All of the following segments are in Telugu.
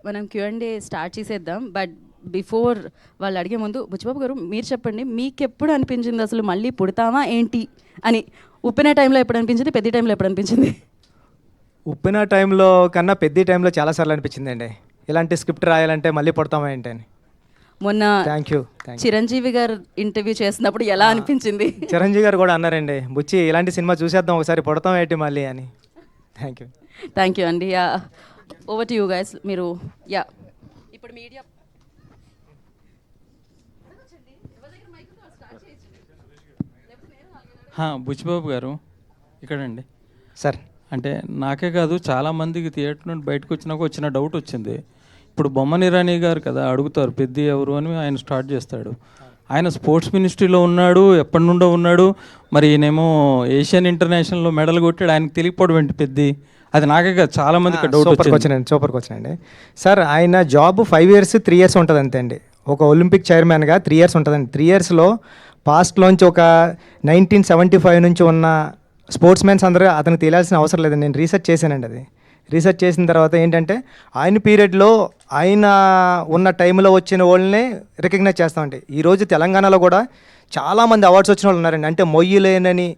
మనం Q&A స్టార్ట్ చేసేద్దాం. బట్ బిఫోర్ వాళ్ళు అడిగే ముందు బుచ్చిబాబు గారు మీరు చెప్పండి, మీకు ఎప్పుడు అనిపించింది అసలు మళ్ళీ పుడతామా ఏంటి అని? ఉప్పిన టైంలో ఎప్పుడు అనిపించింది, పెద్ద టైంలో ఎప్పుడు అనిపించింది? ఉప్పిన టైంలో కన్నా పెద్ద టైంలో చాలాసార్లు అనిపించిందండి, ఇలాంటి స్క్రిప్ట్ రాయాలంటే మళ్ళీ పుడతామా ఏంటి అని. మొన్న థ్యాంక్ యూ. చిరంజీవి గారు ఇంటర్వ్యూ చేసినప్పుడు ఎలా అనిపించింది? చిరంజీవి గారు కూడా అన్నారండి, బుచ్చి ఇలాంటి సినిమా చూసేద్దాం ఒకసారి, పుడతాం ఏంటి మళ్ళీ అని. థ్యాంక్ యూ అండి. Yeah, over to you guys. మీరు యా ఇప్పుడు మీడియా బుచ్చిబాబు గారు ఇక్కడండి సార్. అంటే నాకే కాదు చాలామందికి థియేటర్ నుండి బయటకు వచ్చినాక వచ్చిన డౌట్ వచ్చింది. ఇప్పుడు బొమ్మన ఇరానీ గారు కదా అడుగుతారు పెద్ద ఎవరు అని, ఆయన స్టార్ట్ చేస్తాడు. ఆయన స్పోర్ట్స్ మినిస్ట్రీలో ఉన్నాడు, ఎప్పటి నుండో ఉన్నాడు. మరి ఈయనేమో ఏషియన్ ఇంటర్నేషనల్లో మెడల్ కొట్టాడు, ఆయనకు తెలియకపోవడం ఏంటి పెద్ద? అది నాకే కాదు చాలా మందికి డౌట్ వచ్చింది. సూపర్కి వచ్చానండి సార్. ఆయన జాబ్ 5 years 3 years ఉంటుంది అంతే అండి. ఒక ఒలింపిక్ చైర్మన్గా 3 years ఉంటుందండి. 3 yearsలో పాస్ట్లోంచి ఒక 1975 నుంచి ఉన్న స్పోర్ట్స్ మెన్స్ అందరూ అతనికి తెలియాల్సిన అవసరం లేదండి. నేను రీసెర్చ్ చేశానండి. అది రీసెర్చ్ చేసిన తర్వాత ఏంటంటే ఆయన పీరియడ్లో ఆయన ఉన్న టైంలో వచ్చిన వాళ్ళని రికగ్నైజ్ చేస్తామండి. ఈరోజు తెలంగాణలో కూడా చాలామంది అవార్డ్స్ వచ్చిన వాళ్ళు ఉన్నారండి. అంటే మొయ్యలేనని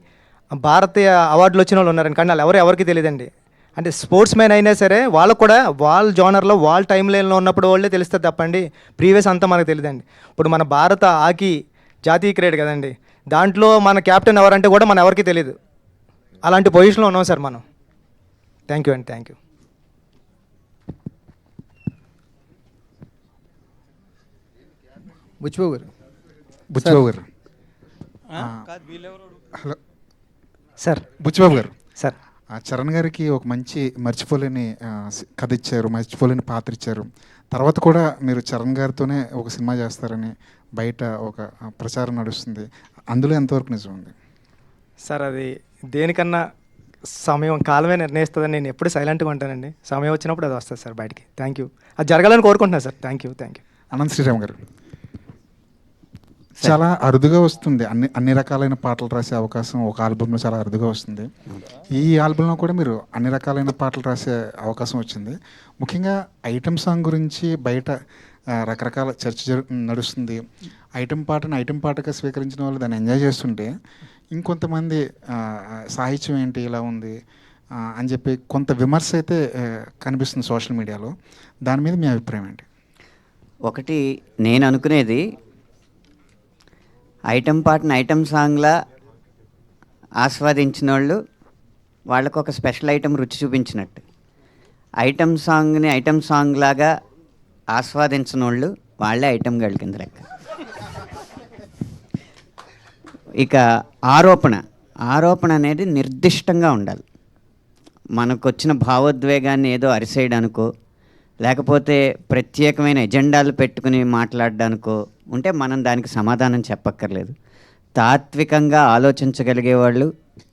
భారతీయ అవార్డులు వచ్చిన వాళ్ళు ఉన్నారండి, కానీ వాళ్ళు ఎవరికి తెలియదండి. అంటే స్పోర్ట్స్ మ్యాన్ అయినా సరే వాళ్ళకు కూడా వాళ్ళ జోనర్లో వాళ్ళ టైం లైన్లో ఉన్నప్పుడు వాళ్ళే తెలుస్తుంది తప్పండి, ప్రీవియస్ అంతా మనకు తెలియదండి. ఇప్పుడు మన భారత హాకీ జాతీయ క్రీడ కదండి, దాంట్లో మన కెప్టెన్ ఎవరంటే కూడా మన ఎవరికి తెలియదు. అలాంటి పొజిషన్లో ఉన్నాం సార్ మనం. థ్యాంక్ యూ అండి. Thank you. Buchibabu garu hello sir. Buchibabu garu sir, Charan గారికి ఒక మంచి మర్చిపోలేని కథ ఇచ్చారు, మర్చిపోలేని పాత్ర ఇచ్చారు. తర్వాత కూడా మీరు చరణ్ గారితోనే ఒక సినిమా చేస్తారని బయట ఒక ప్రచారం నడుస్తుంది, అందులో ఎంతవరకు నిజం ఉంది సార్? అది దేనికన్నా సమయం కాలమే నిర్ణయిస్తుందని నేను ఎప్పుడు సైలెంట్గా ఉంటానండి. సమయం వచ్చినప్పుడు అది వస్తుంది సార్ బయటికి. Thank you. అది జరగాలని కోరుకుంటున్నాను sir. Thank you. Anant Sriram garu, చాలా అరుదుగా వస్తుంది అన్ని రకాలైన పాటలు రాసే అవకాశం ఒక ఆల్బంలో చాలా అరుదుగా వస్తుంది. ఈ ఆల్బంలో కూడా మీరు అన్ని రకాలైన పాటలు రాసే అవకాశం వచ్చింది. ముఖ్యంగా ఐటమ్ సాంగ్ గురించి బయట రకరకాల చర్చ నడుస్తుంది. ఐటమ్ పాటగా స్వీకరించిన వాళ్ళు దాన్ని ఎంజాయ్ చేస్తుంటే, ఇంకొంతమంది సాహిత్యం ఏంటి ఇలా ఉంది అని చెప్పి కొంత విమర్శ అయితే కనిపిస్తుంది సోషల్ మీడియాలో. దాని మీద మీ అభిప్రాయం ఏంటి? ఒకటి నేను అనుకునేది, ఐటమ్ సాంగ్లా ఆస్వాదించిన వాళ్ళు వాళ్ళకు ఒక స్పెషల్ ఐటమ్ రుచి చూపించినట్టు, ఐటమ్ సాంగ్ లాగా ఆస్వాదించిన వాళ్ళు వాళ్ళే ఐటమ్ గర్ల్ కింద లెక్క. ఇక ఆరోపణ అనేది నిర్దిష్టంగా ఉండాలి. మనకు వచ్చిన భావోద్వేగాన్ని ఏదో అరిసేయడానికో లేకపోతే ప్రత్యేకమైన ఎజెండాలు పెట్టుకుని మాట్లాడడానికో ఉంటే మనం దానికి సమాధానం చెప్పక్కర్లేదు. తాత్వికంగా ఆలోచించగలిగేవాళ్ళు,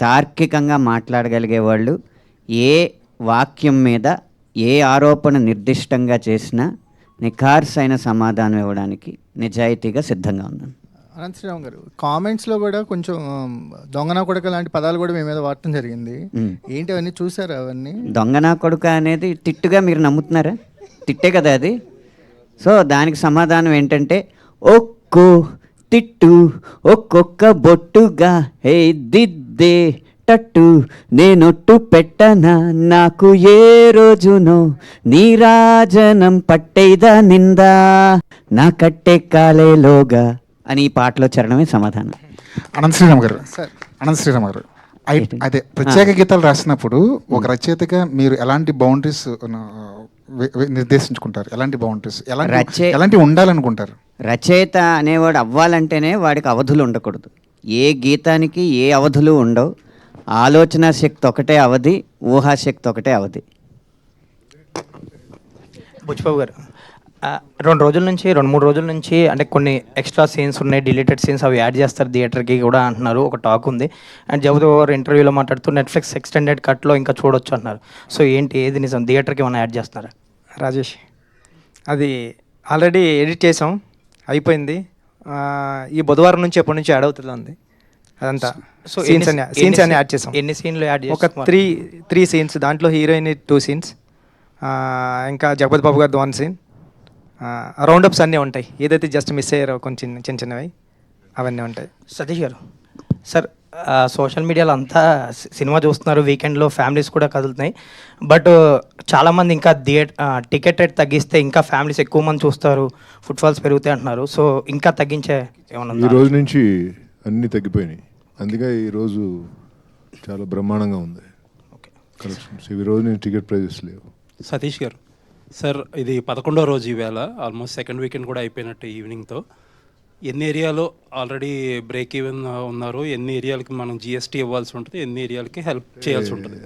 తార్కికంగా మాట్లాడగలిగేవాళ్ళు ఏ వాక్యం మీద ఏ ఆరోపణ నిర్దిష్టంగా చేసినా నిఖార్సైన సమాధానం ఇవ్వడానికి నిజాయితీగా సిద్ధంగా ఉన్నాను. అనంత్ శ్రీరామ్ గారు, కామెంట్స్లో కూడా కొంచెం దొంగనా కొడుక లాంటి పదాలు కూడా మీ మీద వాడటం జరిగింది. ఏంటి అవన్నీ చూసారా? అవన్నీ దొంగనా కొడుక అనేది తిట్టుగా మీరు నమ్ముతున్నారా? తిట్టే కదా అది. సో దానికి సమాధానం ఏంటంటే, ఒక్కో తిట్టు ఒక్కొక్క బొట్టుగా హే దిద్దే టట్టు నేనొట్టు పెట్టనా నాకు ఏ రోజునో నీరాజనం పట్టేదా నిందా నా కట్టే కాలేలోగా అని ఈ పాటలో చరణమే సమాధానం. అనంత్ శ్రీరామ్ గారు, అదే ప్రత్యేక గీతాలు రాసినప్పుడు ఒక రచయితగా మీరు ఎలాంటి బౌండరీస్ నిర్దేశించుకుంటారు? ఎలాంటి బౌండరీస్ ఎలాంటి ఉండాలనుకుంటారు? రచయిత అనేవాడు అవ్వాలంటేనే వాడికి అవధులు ఉండకూడదు. ఏ గీతానికి ఏ అవధులు ఉండవు. ఆలోచన శక్తి ఒకటే అవధి, ఊహాశక్తి ఒకటే అవధి. బుచ్చిబాబు గారు, 2-3 రోజుల నుంచి అంటే కొన్ని ఎక్స్ట్రా సీన్స్ ఉన్నాయి, డిలీటెడ్ సీన్స్, అవి యాడ్ చేస్తారు థియేటర్కి కూడా అంటున్నారు, ఒక టాక్ ఉంది. అండ్ జగపతి గారు ఇంటర్వ్యూలో మాట్లాడుతూ నెట్ఫ్లిక్స్ ఎక్స్టెండెడ్ కట్లో ఇంకా చూడొచ్చు అంటున్నారు. సో ఏంటి, ఏది నిజం? థియేటర్కి ఏమైనా యాడ్ చేస్తున్నారా? రాజేష్, అది ఆల్రెడీ ఎడిట్ చేసాం, అయిపోయింది. ఈ బుధవారం నుంచి ఎప్పటి నుంచి యాడ్ అవుతుంది అదంతా. సో సీన్స్ అన్ని యాడ్ చేసాం. ఎన్ని సీన్లు యాడ్ చేసాం? ఒక 3 సీన్స్. దాంట్లో హీరోయిన్ 2 సీన్స్, ఇంకా జగపతి బాబు గారిది వన్ సీన్, రౌండప్స్ అన్నీ ఉంటాయి. ఏదైతే జస్ట్ మిస్ అయ్యారో కొంచెం చిన్న చిన్నవి అవన్నీ ఉంటాయి. సతీష్ గారు, సార్ సోషల్ మీడియాలో అంతా సినిమా చూస్తున్నారు, వీకెండ్లో ఫ్యామిలీస్ కూడా కదులుతున్నాయి. బట్ చాలామంది ఇంకా టికెట్ రేట్ తగ్గిస్తే ఇంకా ఫ్యామిలీస్ ఎక్కువ మంది చూస్తారు, ఫుట్ఫాల్స్ పెరుగుతాయి అంటున్నారు. సో ఇంకా తగ్గించే ఏమన్నా ఈ రోజు నుంచి అన్నీ తగ్గిపోయినాయి. అందుకే ఈరోజు చాలా బ్రహ్మాండంగా ఉంది కలెక్షన్స్. ఈ రోజు నుంచి టికెట్ ప్రైజెస్ లేవు. సతీష్ గారు, సార్ ఇది 11వ రోజు ఈవేళ, ఆల్మోస్ట్ సెకండ్ వీకెండ్ కూడా అయిపోయినట్టు ఈవినింగ్తో. ఎన్ని ఏరియాలో ఆల్రెడీ బ్రేక్ ఈవెన్ ఉన్నారు, ఎన్ని ఏరియాలకి మనం జిఎస్టీ ఇవ్వాల్సి ఉంటుంది, ఎన్ని ఏరియాలకి హెల్ప్ చేయాల్సి ఉంటుంది?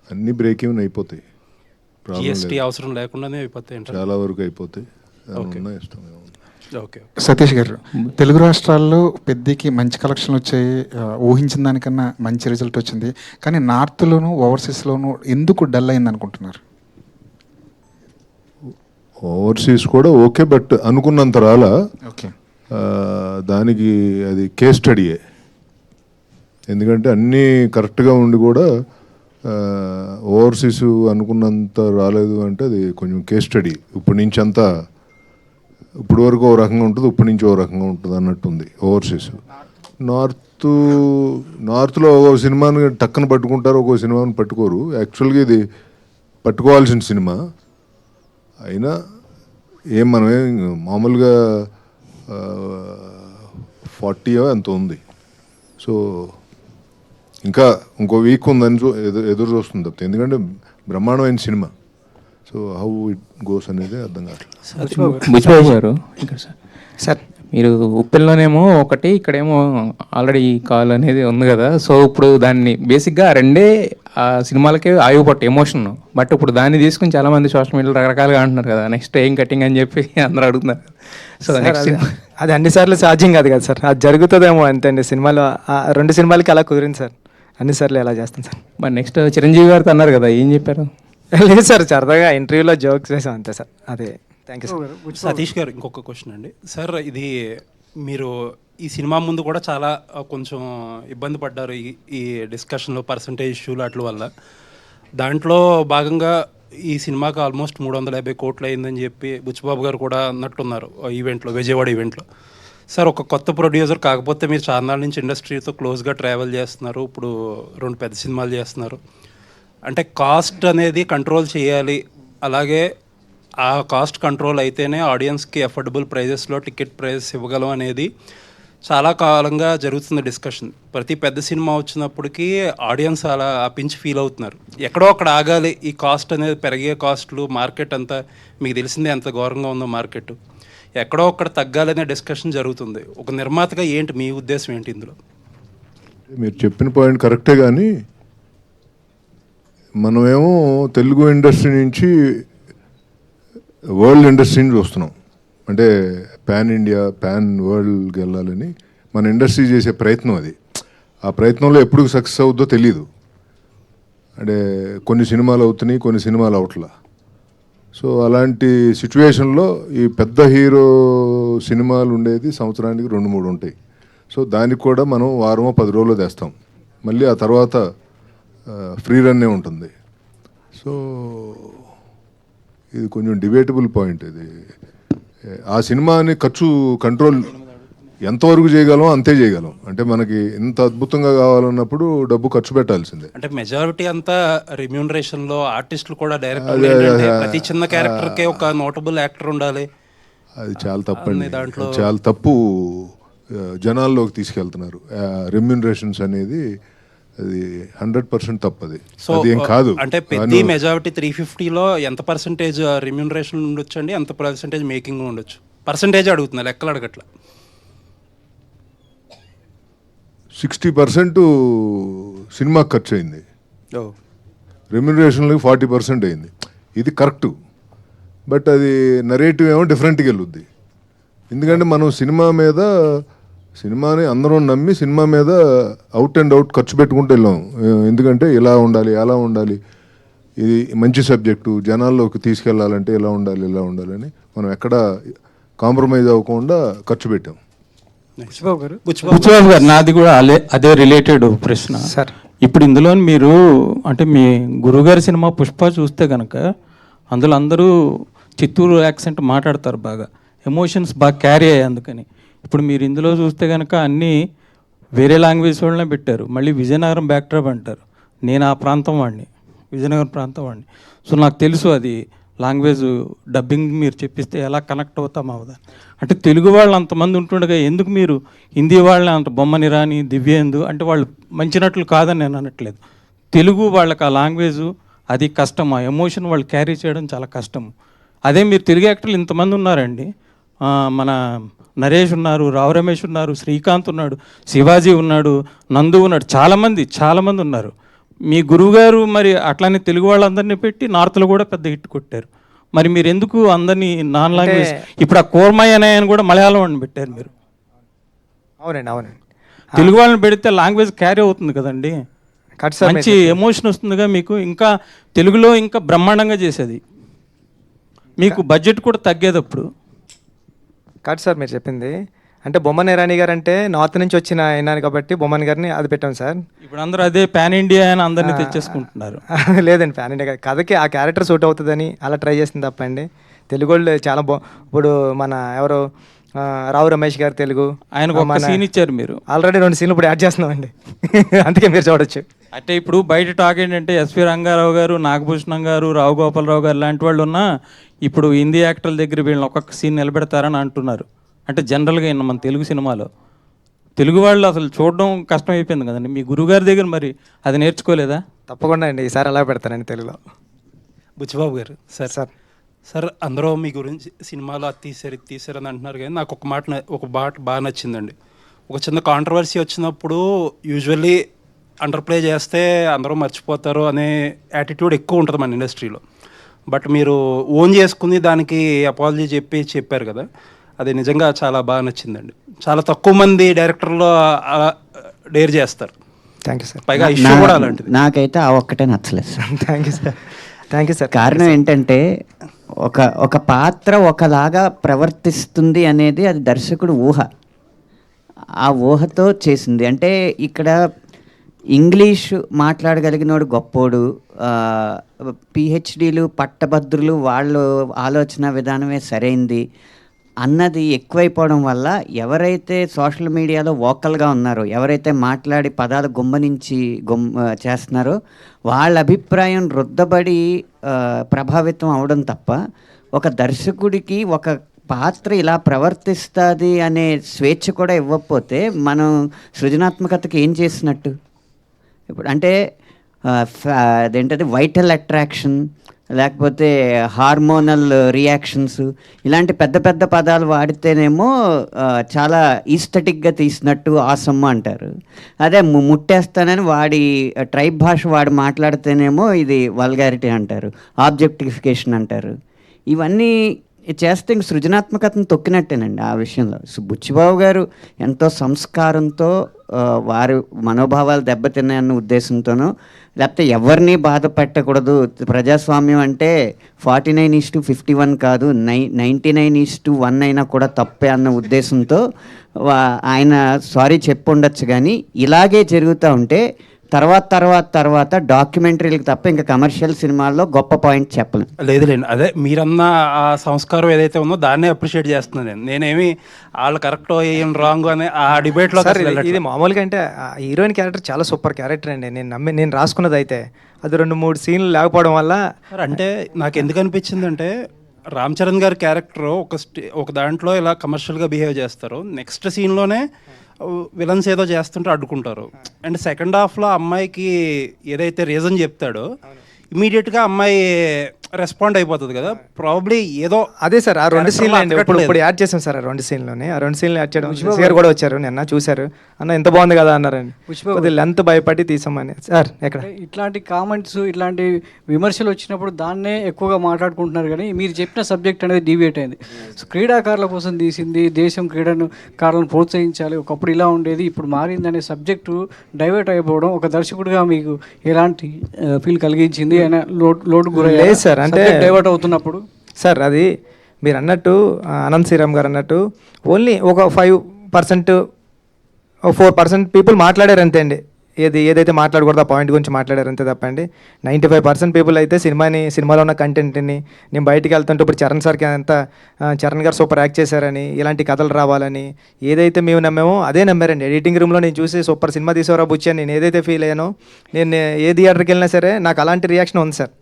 అన్ని బ్రేక్ ఈవెన్ అయిపోతాయి, జిఎస్టీ అవసరం లేకుండానే అయిపోతాయి అంటారు. చాలా వరకు అయిపోతాయి. ఇష్టం ఓకే. సతీష్ గారు, తెలుగు రాష్ట్రాల్లో పెద్దకి మంచి కలెక్షన్లు వచ్చాయి, ఊహించిన దానికన్నా మంచి రిజల్ట్ వచ్చింది. కానీ నార్త్లోను ఓవర్సీస్లోను ఎందుకు డల్ అయింది అనుకుంటున్నారు? ఓవర్సీస్ కూడా ఓకే, బట్ అనుకున్నంత రాలా. ఓకే, దానికి అది కేస్ స్టడీయే. ఎందుకంటే అన్నీ కరెక్ట్గా ఉండి కూడా ఓవర్సీస్ అనుకున్నంత రాలేదు అంటే అది కొంచెం కేస్ స్టడీ. ఇప్పటి నుంచి అంతా ఇప్పుడు వరకు ఓ రకంగా ఉంటుంది, ఇప్పటి నుంచి ఓ రకంగా ఉంటుంది అన్నట్టుంది ఓవర్సీస్. నార్త్లో ఒక సినిమాని టక్కన పట్టుకుంటారు, ఒక్కో సినిమాని పట్టుకోరు. యాక్చువల్గా ఇది పట్టుకోవాల్సిన సినిమా అయినా మనమే మామూలుగా 40 ఎంత ఉంది. సో ఇంకా ఇంకో వీక్ ఉందని ఎదురు చూస్తుంది తప్పితే, ఎందుకంటే బ్రహ్మాండమైన cinema. So how it goes అనేది అర్థం కావట్లేదు. బుచ్చిబాబు గారు, సార్ మీరు ఉప్పెన్లోనేమో ఒకటి, ఇక్కడేమో ఆల్రెడీ కాల్ అనేది ఉంది కదా. సో ఇప్పుడు దాన్ని బేసిక్గా రెండే సినిమాలకే ఆయువుపట్టు ఎమోషన్. బట్ ఇప్పుడు దాన్ని తీసుకుని చాలామంది సోషల్ మీడియాలో రకరకాలుగా అంటున్నారు కదా, నెక్స్ట్ ఏం కటింగ్ అని చెప్పి అందరూ అడుగుతున్నారు. సో నెక్స్ట్ అది అన్నిసార్లు సాధ్యం కాదు కదా సార్, అది జరుగుతుందేమో అంతే అండి. సినిమాలో 2 సినిమాలకి అలా కుదిరింది సార్, అన్నిసార్లు ఎలా చేస్తాం సార్. మరి నెక్స్ట్ చిరంజీవి గారితో అన్నారు కదా, ఏం చెప్పారు? లేదు సార్, సరదాగా ఇంటర్వ్యూలో జోక్స్ చేసాం అంతే సార్. అదే, థ్యాంక్ యూ సార్. సతీష్ గారు, ఇంకొక క్వశ్చన్ అండి. సార్ ఇది మీరు ఈ సినిమా ముందు కూడా చాలా కొంచెం ఇబ్బంది పడ్డారు ఈ డిస్కషన్లో, పర్సంటేజ్ ఇష్యూలు అట్ల వల్ల. దాంట్లో భాగంగా ఈ సినిమాకి ఆల్మోస్ట్ 350 కోట్లు అయిందని చెప్పి బుచ్చిబాబు గారు కూడా అన్నట్టున్నారు ఈవెంట్లో, విజయవాడ ఈవెంట్లో. సార్ ఒక కొత్త ప్రొడ్యూసర్, కాకపోతే మీరు చాలా నాళ్ళ నుంచి ఇండస్ట్రీతో క్లోజ్గా ట్రావెల్ చేస్తున్నారు, ఇప్పుడు 2 పెద్ద సినిమాలు చేస్తున్నారు. అంటే కాస్ట్ అనేది కంట్రోల్ చేయాలి, అలాగే ఆ కాస్ట్ కంట్రోల్ అయితేనే ఆడియన్స్కి అఫోర్డబుల్ ప్రైజెస్లో టికెట్ ప్రైజెస్ ఇవ్వగలం అనేది చాలా కాలంగా జరుగుతుంది డిస్కషన్. ప్రతి పెద్ద సినిమా వచ్చినప్పటికీ ఆడియన్స్ అలా పించి ఫీల్ అవుతున్నారు. ఎక్కడో అక్కడ ఆగాలి, ఈ కాస్ట్ అనేది పెరిగే కాస్ట్లు, మార్కెట్ అంతా మీకు తెలిసిందే ఎంత ఘోరంగా ఉందో మార్కెట్, ఎక్కడో అక్కడ తగ్గాలనే డిస్కషన్ జరుగుతుంది. ఒక నిర్మాతగా ఏంటి మీ ఉద్దేశం ఏంటి ఇందులో? మీరు చెప్పిన పాయింట్ కరెక్టే, కానీ మనమేమో తెలుగు ఇండస్ట్రీ నుంచి వరల్డ్ ఇండస్ట్రీని చూస్తున్నాం. అంటే పాన్ ఇండియా, పాన్ వరల్డ్కి వెళ్ళాలని మన ఇండస్ట్రీ చేసే ప్రయత్నం అది. ఆ ప్రయత్నంలో ఎప్పుడు సక్సెస్ అవుద్దో తెలీదు. అంటే కొన్ని సినిమాలు అవుతున్నాయి, కొన్ని సినిమాలు అవట్లా. సో అలాంటి సిచ్యువేషన్లో ఈ పెద్ద హీరో సినిమాలు ఉండేది సంవత్సరానికి 2-3 ఉంటాయి. సో దానికి కూడా మనం వారమో 10 రోజులు తెస్తాం, మళ్ళీ ఆ తర్వాత ఫ్రీ రన్నే ఉంటుంది. సో ఇది కొంచెం డిబేటబుల్ పాయింట్. ఇది ఆ సినిమాని ఖర్చు కంట్రోల్ ఎంతవరకు చేయగలం అంతే చేయగలం. అంటే మనకి ఇంత అద్భుతంగా కావాలన్నప్పుడు డబ్బు ఖర్చు పెట్టాల్సిందే. అంటే మెజారిటీ అంతా రెమ్యూనరేషన్లో, ఆర్టిస్టులు కూడా డైరెక్టర్ ప్రతి చిన్న క్యారెక్టర్కే ఒక నోటబుల్ యాక్టర్ ఉండాలి. అది చాలా తప్పండి, చాలా తప్పు. జనాల్లోకి తీసుకెళ్తున్నారు రెమ్యూనరేషన్స్ అనేది, అది 100% తప్పది. సో అదేం కాదు. అంటే పెద్ద మెజారిటీ 350లో ఎంత పర్సెంటేజ్ రెమ్యూనరేషన్ ఉండొచ్చు అండి, ఎంత పర్సెంటేజ్ మేకింగ్ ఉండొచ్చు? పర్సెంటేజ్ అడుగుతున్నా, లెక్కలు అడగట్లా. 60% సినిమాకి ఖర్చు అయింది, రెమ్యూనరేషన్లకి 40% అయింది. ఇది కరెక్టు, బట్ అది నరేటివ్ ఏమో డిఫరెంట్గా వెళ్ళుద్ది. ఎందుకంటే మనం సినిమాని అందరం నమ్మి సినిమా మీద అవుట్ అండ్ అవుట్ ఖర్చు పెట్టుకుంటూ వెళ్ళాం. ఎందుకంటే ఇలా ఉండాలి, అలా ఉండాలి, ఇది మంచి సబ్జెక్టు, జనాల్లోకి తీసుకెళ్లాలంటే ఇలా ఉండాలి, ఇలా ఉండాలని మనం ఎక్కడ కాంప్రమైజ్ అవ్వకుండా ఖర్చు పెట్టాం. బుచ్చిబాబు గారు, నాది కూడా అదే రిలేటెడ్ ప్రశ్న. సార్, ఇప్పుడు ఇందులో మీరు అంటే మీ గురుగారి సినిమా పుష్ప చూస్తే కనుక అందులో అందరూ చిత్తూరు యాక్సెంట్ మాట్లాడతారు బాగా, ఎమోషన్స్ బాగా క్యారీ అయ్యాయి అందుకని. ఇప్పుడు మీరు ఇందులో చూస్తే కనుక అన్నీ వేరే లాంగ్వేజ్ వాళ్ళనే పెట్టారు. మళ్ళీ విజయనగరం బ్యాక్డ్రాప్ అంటారు. నేను ఆ ప్రాంతం వాడిని, విజయనగరం ప్రాంతం వాడిని. సో నాకు తెలుసు అది లాంగ్వేజ్ డబ్బింగ్ మీరు చెప్పిస్తే ఎలా కనెక్ట్ అవుతాం అవుదా. అంటే తెలుగు వాళ్ళు అంతమంది ఉంటుండగా ఎందుకు మీరు హిందీ వాళ్ళని అంత బొమ్మని రాని దివ్యేందు అంటే వాళ్ళు మంచినట్లు కాదని నేను అనట్లేదు. తెలుగు వాళ్ళకి ఆ లాంగ్వేజు అది కష్టం, ఆ ఎమోషన్ వాళ్ళు క్యారీ చేయడం చాలా కష్టం. అదే మీరు తెలుగు యాక్టర్లు ఇంతమంది ఉన్నారండి. మన నరేష్ ఉన్నారు, రావు రమేష్ ఉన్నారు, శ్రీకాంత్ ఉన్నాడు, శివాజీ ఉన్నాడు, నందు ఉన్నాడు, చాలామంది ఉన్నారు. మీ గురువుగారు మరి అట్లానే తెలుగు వాళ్ళందరినీ పెట్టి నార్త్లో కూడా పెద్ద హిట్ కొట్టారు. మరి మీరు ఎందుకు అందరినీ నాన్ లాంగ్వేజ్, ఇప్పుడు ఆ కోర్మయ్య అని కూడా మలయాళం వాడిని పెట్టారు మీరు. అవునండి. తెలుగు వాళ్ళని పెడితే లాంగ్వేజ్ క్యారీ అవుతుంది కదండి, మంచి ఎమోషన్ వస్తుందిగా మీకు. ఇంకా తెలుగులో ఇంకా బ్రహ్మాండంగా చేసేది, మీకు బడ్జెట్ కూడా తగ్గేది అప్పుడు. కాదు సార్ మీరు చెప్పింది. అంటే బొమ్మన్ ఇరానీ గారు అంటే నార్త్ నుంచి వచ్చిన అయినారు కాబట్టి బొమ్మన్ గారిని అది పెట్టాం సార్. ఇప్పుడు అందరూ అదే పాన్ ఇండియా అని అందరినీ తెచ్చేసుకుంటున్నారు. లేదండి, పాన్ ఇండియా కథకి ఆ క్యారెక్టర్ సూట్ అవుతుందని అలా ట్రై చేసింది తప్పండి. తెలుగు వాళ్ళు చాలా ఇప్పుడు మన ఎవరు రావు రమేష్ గారు తెలుగు, ఆయనకు ఒక సీన్ ఇచ్చారు మీరు. ఆల్రెడీ 2 సీన్లు ఇప్పుడు యాడ్ చేస్తున్నామండి. అందుకే మీరు చూడొచ్చు. అంటే ఇప్పుడు బయట టాక్ ఏంటంటే ఎస్వి రంగారావు గారు, నాగభూషణం గారు, రావు గోపాలరావు గారు లాంటి వాళ్ళు ఉన్నా ఇప్పుడు హిందీ యాక్టర్ల దగ్గర వీళ్ళని ఒక్కొక్క సీన్ నిలబెడతారని అంటున్నారు. అంటే జనరల్గా మన తెలుగు సినిమాలో తెలుగు వాళ్ళు అసలు చూడడం కష్టం అయిపోయింది కదండి. మీ గురుగారి దగ్గర మరి అది నేర్చుకోలేదా? తప్పకుండా అండి, ఈసారి అలా పెడతానండి తెలుగులో. బుచ్చిబాబు గారు సార్ అందరూ మీ గురించి సినిమాలో అది తీసారు అని అంటున్నారు, కానీ నాకు ఒక మాట బాగా నచ్చిందండి. ఒక చిన్న కాంట్రవర్సీ వచ్చినప్పుడు యూజువల్లీ అండర్ ప్లే చేస్తే అందరూ మర్చిపోతారు అనే యాటిట్యూడ్ ఎక్కువ ఉంటుంది మన ఇండస్ట్రీలో. బట్ మీరు ఓన్ చేసుకుని దానికి అపాలజీ చెప్పారు కదా, అది నిజంగా చాలా బాగా నచ్చిందండి. చాలా తక్కువ మంది డైరెక్టర్లు అలా డేర్ చేస్తారు. Thank you sir. పైగా ఇష్యూ కూడా అలాంటిది. నాకైతే ఆ ఒక్కటే నచ్చలేదు సార్. Thank you sir. కారణం ఏంటంటే ఒక పాత్ర ఒకలాగా ప్రవర్తిస్తుంది అనేది అది దర్శకుడు ఊహ, ఆ ఊహతో చేసింది. అంటే ఇక్కడ ఇంగ్లీషు మాట్లాడగలిగినోడు గొప్పోడు, పిహెచ్డీలు పట్టభద్రులు వాళ్ళు ఆలోచన విధానమే సరైంది అన్నది ఎక్కువైపోవడం వల్ల ఎవరైతే సోషల్ మీడియాలో వోకల్గా ఉన్నారో, ఎవరైతే మాట్లాడి పదాలు గుమ్మనించి చేస్తున్నారో వాళ్ళ అభిప్రాయం రుద్దబడి ప్రభావితం అవడం తప్ప ఒక దర్శకుడికి ఒక పాత్ర ఇలా ప్రవర్తిస్తుంది అనే స్వేచ్ఛ కూడా ఇవ్వకపోతే మనం సృజనాత్మకతకి ఏం చేసినట్టు? ఇప్పుడు అంటే అదేంటది వైటల్ అట్రాక్షన్ లేకపోతే హార్మోనల్ రియాక్షన్స్ ఇలాంటి పెద్ద పెద్ద పదాలు వాడితేనేమో చాలా ఈస్థెటిక్గా తీసినట్టు ఆసమ్మ అంటారు. అదే ముట్టేస్తానని వాడి ట్రైబ్ భాష వాడి మాట్లాడితేనేమో ఇది వల్గారిటీ అంటారు, ఆబ్జెక్టిఫికేషన్ అంటారు. ఇవన్నీ చేస్తే ఇంక సృజనాత్మకతను తొక్కినట్టేనండి ఆ విషయంలో. బుచ్చిబాబు గారు ఎంతో సంస్కారంతో వారి మనోభావాలు దెబ్బతిన్నాయన్న ఉద్దేశంతోనో లేకపోతే ఎవరిని బాధ పెట్టకూడదు, ప్రజాస్వామ్యం అంటే 49:51 కాదు 99:1 అయినా కూడా తప్పే అన్న ఉద్దేశంతో ఆయన సారీ చెప్పి ఉండొచ్చు. కానీ ఇలాగే జరుగుతూ ఉంటే తర్వాత డాక్యుమెంటరీలకు తప్ప ఇంకా కమర్షియల్ సినిమాల్లో గొప్ప పాయింట్ చెప్పలేను. లేదులేండి, అదే మీరన్న ఆ సంస్కారం ఏదైతే ఉందో దాన్నే అప్రిషియేట్ చేస్తున్నాను నేనేమి వాళ్ళు కరెక్ట్ ఏం రాంగ్ అనే ఆ డిబేట్లో. ఇది మామూలుగా అంటే హీరోయిన్ క్యారెక్టర్ చాలా సూపర్ క్యారెక్టర్ అండి. నేను రాసుకున్నది అయితే అది 2-3 సీన్లు లేకపోవడం వల్ల. అంటే నాకు ఎందుకు అనిపించింది అంటే రామ్ చరణ్ గారి క్యారెక్టర్ ఒక దాంట్లో ఇలా కమర్షియల్గా బిహేవ్ చేస్తారు, నెక్స్ట్ సీన్లోనే విలన్స్ ఏదో చేస్తుంటే అడ్డుకుంటారు. అండ్ సెకండ్ హాఫ్లో అమ్మాయికి ఏదైతే రీజన్ చెప్తాడో ఇమీడియట్గా అమ్మాయి రెస్పాండ్ అయిపోతుంది కదా, ప్రాబ్లీ ఏదో. అదే సార్ ఆ 2 సీన్లు అండి ఇప్పుడు యాడ్ చేసాం సార్. ఆ 2 సీన్లోనే ఆ 2 సీన్లు యాడ్ చేయడం గారు కూడా వచ్చారు, నిన్న చూశారు, అన్న ఎంత బాగుంది కదా అన్నారండి. కొద్దిగా లెంత్ భయపడి తీసామని సార్. ఎక్కడ ఇట్లాంటి కామెంట్స్ ఇట్లాంటి విమర్శలు వచ్చినప్పుడు దాన్నే ఎక్కువగా మాట్లాడుకుంటున్నారు, కానీ మీరు చెప్పిన సబ్జెక్ట్ అనేది డీవియేట్ అయింది. సో క్రీడాకారుల కోసం తీసింది, దేశం క్రీడాకారులను ప్రోత్సహించాలి, ఒకప్పుడు ఇలా ఉండేది ఇప్పుడు మారింది అనే సబ్జెక్టు డైవర్ట్ అయిపోవడం ఒక దర్శకుడిగా మీకు ఎలాంటి ఫీల్ కలిగించింది? లోటు గురయ్యారు సార్ అంటే డైవర్ట్ అవుతున్నప్పుడు? సార్ అది మీరు అన్నట్టు అనంత్ శ్రీరామ్ గారు అన్నట్టు ఓన్లీ ఒక 5% 4% పీపుల్ మాట్లాడారు అంతే అండి. ఏదైతే మాట్లాడకూడదు ఆ పాయింట్ గురించి మాట్లాడారు అంతే తప్పండి. 95% పీపుల్ అయితే సినిమాలో ఉన్న కంటెంట్ని నేను బయటికి వెళ్తుంటే ఇప్పుడు చరణ్ గారు సూపర్ యాక్ట్ చేశారని, ఇలాంటి కథలు రావాలని ఏదైతే మేము నమ్మామో అదే నమ్మారండి. ఎడిటింగ్ రూమ్లో నేను చూసి సూపర్ సినిమా తీసేవరా బుచ్చి అని నేను ఏదైతే ఫీల్ అయ్యానో, నేను ఏ థియేటర్కి వెళ్ళినా సరే నాకు అలాంటి రియాక్షన్ ఉంది సార్.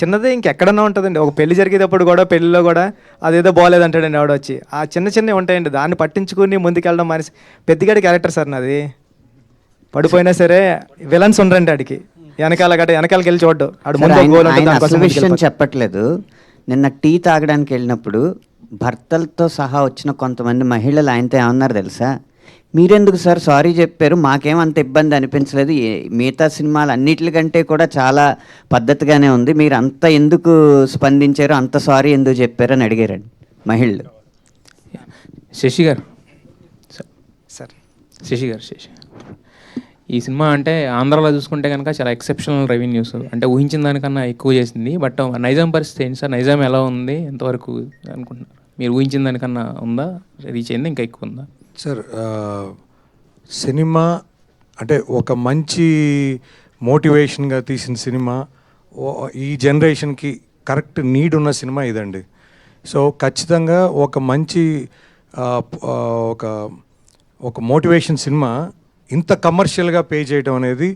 చిన్నదే ఇంకెక్కడన్నా ఉంటుందండి. ఒక పెళ్లి జరిగేటప్పుడు కూడా, పెళ్లిలో కూడా అదేదో బాగాలేదంటాడండి ఆవిడ వచ్చి. ఆ చిన్నవి ఉంటాయండి, దాన్ని పట్టించుకుని ముందుకెళ్ళడం మనిషి. పెద్దగాడి క్యారెక్టర్ సార్ నాది. పడిపోయినా సరే విలన్స్ ఉండరండి ఆడికి, వెనకాలకి వెళ్ళి చూడ్డు. ఆడు ముందు ఒక goal ఉంటుంది, దానికోసం విషయం ముందుకెళ్ళిపోతాడు. చెప్పట్లేదు. నిన్న టీ తాగడానికి వెళ్ళినప్పుడు భర్తలతో సహా వచ్చిన కొంతమంది మహిళలు ఆయనతో ఏమన్నారు తెలుసా? మీరెందుకు సార్ సారీ చెప్పారు, మాకేం అంత ఇబ్బంది అనిపించలేదు, మిగతా సినిమాలు అన్నిటికంటే కూడా చాలా పద్ధతిగానే ఉంది, మీరు అంత ఎందుకు స్పందించారు, అంత సారీ ఎందుకు చెప్పారు అని అడిగారండి మహిళలు. శశి గారు, సార్ శశి ఈ సినిమా అంటే ఆంధ్రాలో చూసుకుంటే కనుక చాలా ఎక్సెప్షనల్ రెవెన్యూస్, అంటే ఊహించిన దానికన్నా ఎక్కువ చేసింది. బట్ నైజాం పరిస్థితి ఏంటి సార్? నైజాం ఎలా ఉంది, ఎంతవరకు అనుకుంటున్నారు? మీరు ఊహించిన దానికన్నా ఉందా, రీచ్ అయింది, ఇంకా ఎక్కువ ఉందా? సార్ సినిమా అంటే ఒక మంచి మోటివేషన్గా తీసిన సినిమా, ఈ జనరేషన్కి కరెక్ట్ నీడ్ ఉన్న సినిమా ఇదండి. సో ఖచ్చితంగా ఒక మంచి ఒక మోటివేషన్ సినిమా ఇంత కమర్షియల్గా పే చేయడం అనేది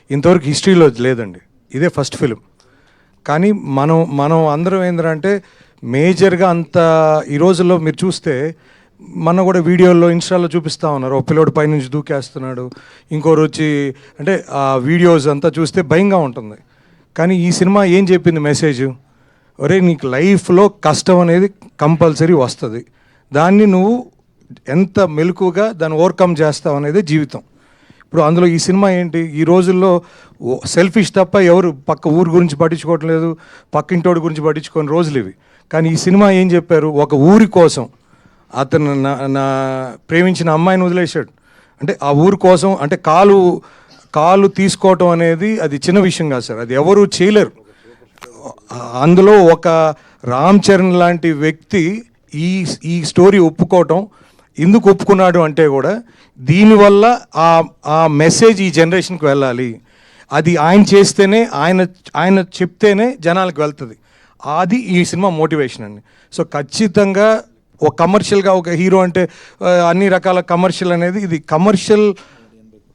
ఇంతవరకు హిస్టరీలో లేదండి. ఇదే ఫస్ట్ ఫిలిం. కానీ మనం అందరం ఏంటంటే మేజర్గా అంత ఈ రోజుల్లో మీరు చూస్తే మన కూడా వీడియోల్లో ఇన్స్టాలో చూపిస్తూ ఉన్నారు, ఒక పిల్లోడు పైనుంచి దూకేస్తున్నాడు, ఇంకోరు వచ్చి, అంటే ఆ వీడియోస్ అంతా చూస్తే భయంగా ఉంటుంది. కానీ ఈ సినిమా ఏం చెప్పింది మెసేజ్? ఒరే, నీకు లైఫ్లో కష్టం అనేది కంపల్సరీ వస్తుంది, దాన్ని నువ్వు ఎంత మెలకుగా దాన్ని ఓవర్కమ్ చేస్తావు అనేది జీవితం. ఇప్పుడు అందులో ఈ సినిమా ఏంటి, ఈ రోజుల్లో సెల్ఫిష్ తప్ప ఎవరు పక్క ఊరు గురించి పట్టించుకోవటం లేదు, పక్కింటోడి గురించి పట్టించుకోని రోజులు ఇవి. కానీ ఈ సినిమా ఏం చెప్పారు, ఒక ఊరి కోసం అతను నా ప్రేమించిన అమ్మాయిని వదిలేశాడు. అంటే ఆ ఊరి కోసం, అంటే కాలు తీసుకోవటం అనేది అది చిన్న విషయం కాదు సార్, అది ఎవరు చేయలేరు. అందులో ఒక రామ్ చరణ్ లాంటి వ్యక్తి ఈ స్టోరీ ఒప్పుకోవటం ఎందుకు ఒప్పుకున్నాడు అంటే కూడా దీనివల్ల ఆ మెసేజ్ ఈ జనరేషన్కి వెళ్ళాలి, అది ఆయన చేస్తేనే, ఆయన చెప్తేనే జనాలకు వెళ్తుంది. అది ఈ సినిమా మోటివేషన్ అండి. సో ఖచ్చితంగా ఒక కమర్షియల్గా, ఒక హీరో అంటే అన్ని రకాల కమర్షియల్ అనేది, ఇది కమర్షియల్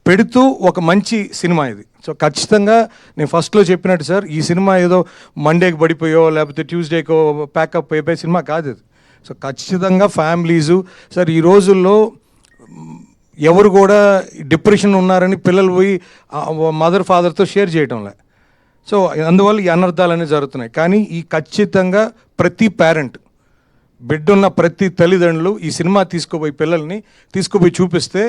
పెడుతూ ఒక మంచి సినిమా ఇది. సో ఖచ్చితంగా నేను ఫస్ట్లో చెప్పినట్టు సార్, ఈ సినిమా ఏదో మండేకి పడిపోయో లేకపోతే ట్యూస్డేకో ప్యాకప్ అయిపోయే సినిమా కాదు ఇది. సో ఖచ్చితంగా ఫ్యామిలీసు సార్, ఈ రోజుల్లో ఎవరు కూడా డిప్రెషన్ ఉన్నారని పిల్లలు పోయి మదర్ ఫాదర్తో షేర్ చేయటంలే. సో అందువల్ల ఈ అనర్థాలు అనేవి జరుగుతున్నాయి. కానీ ఈ ఖచ్చితంగా ప్రతి పేరెంట్, బిడ్డున్న ప్రతి తల్లిదండ్రులు ఈ సినిమా పిల్లల్ని తీసుకుపోయి చూపిస్తే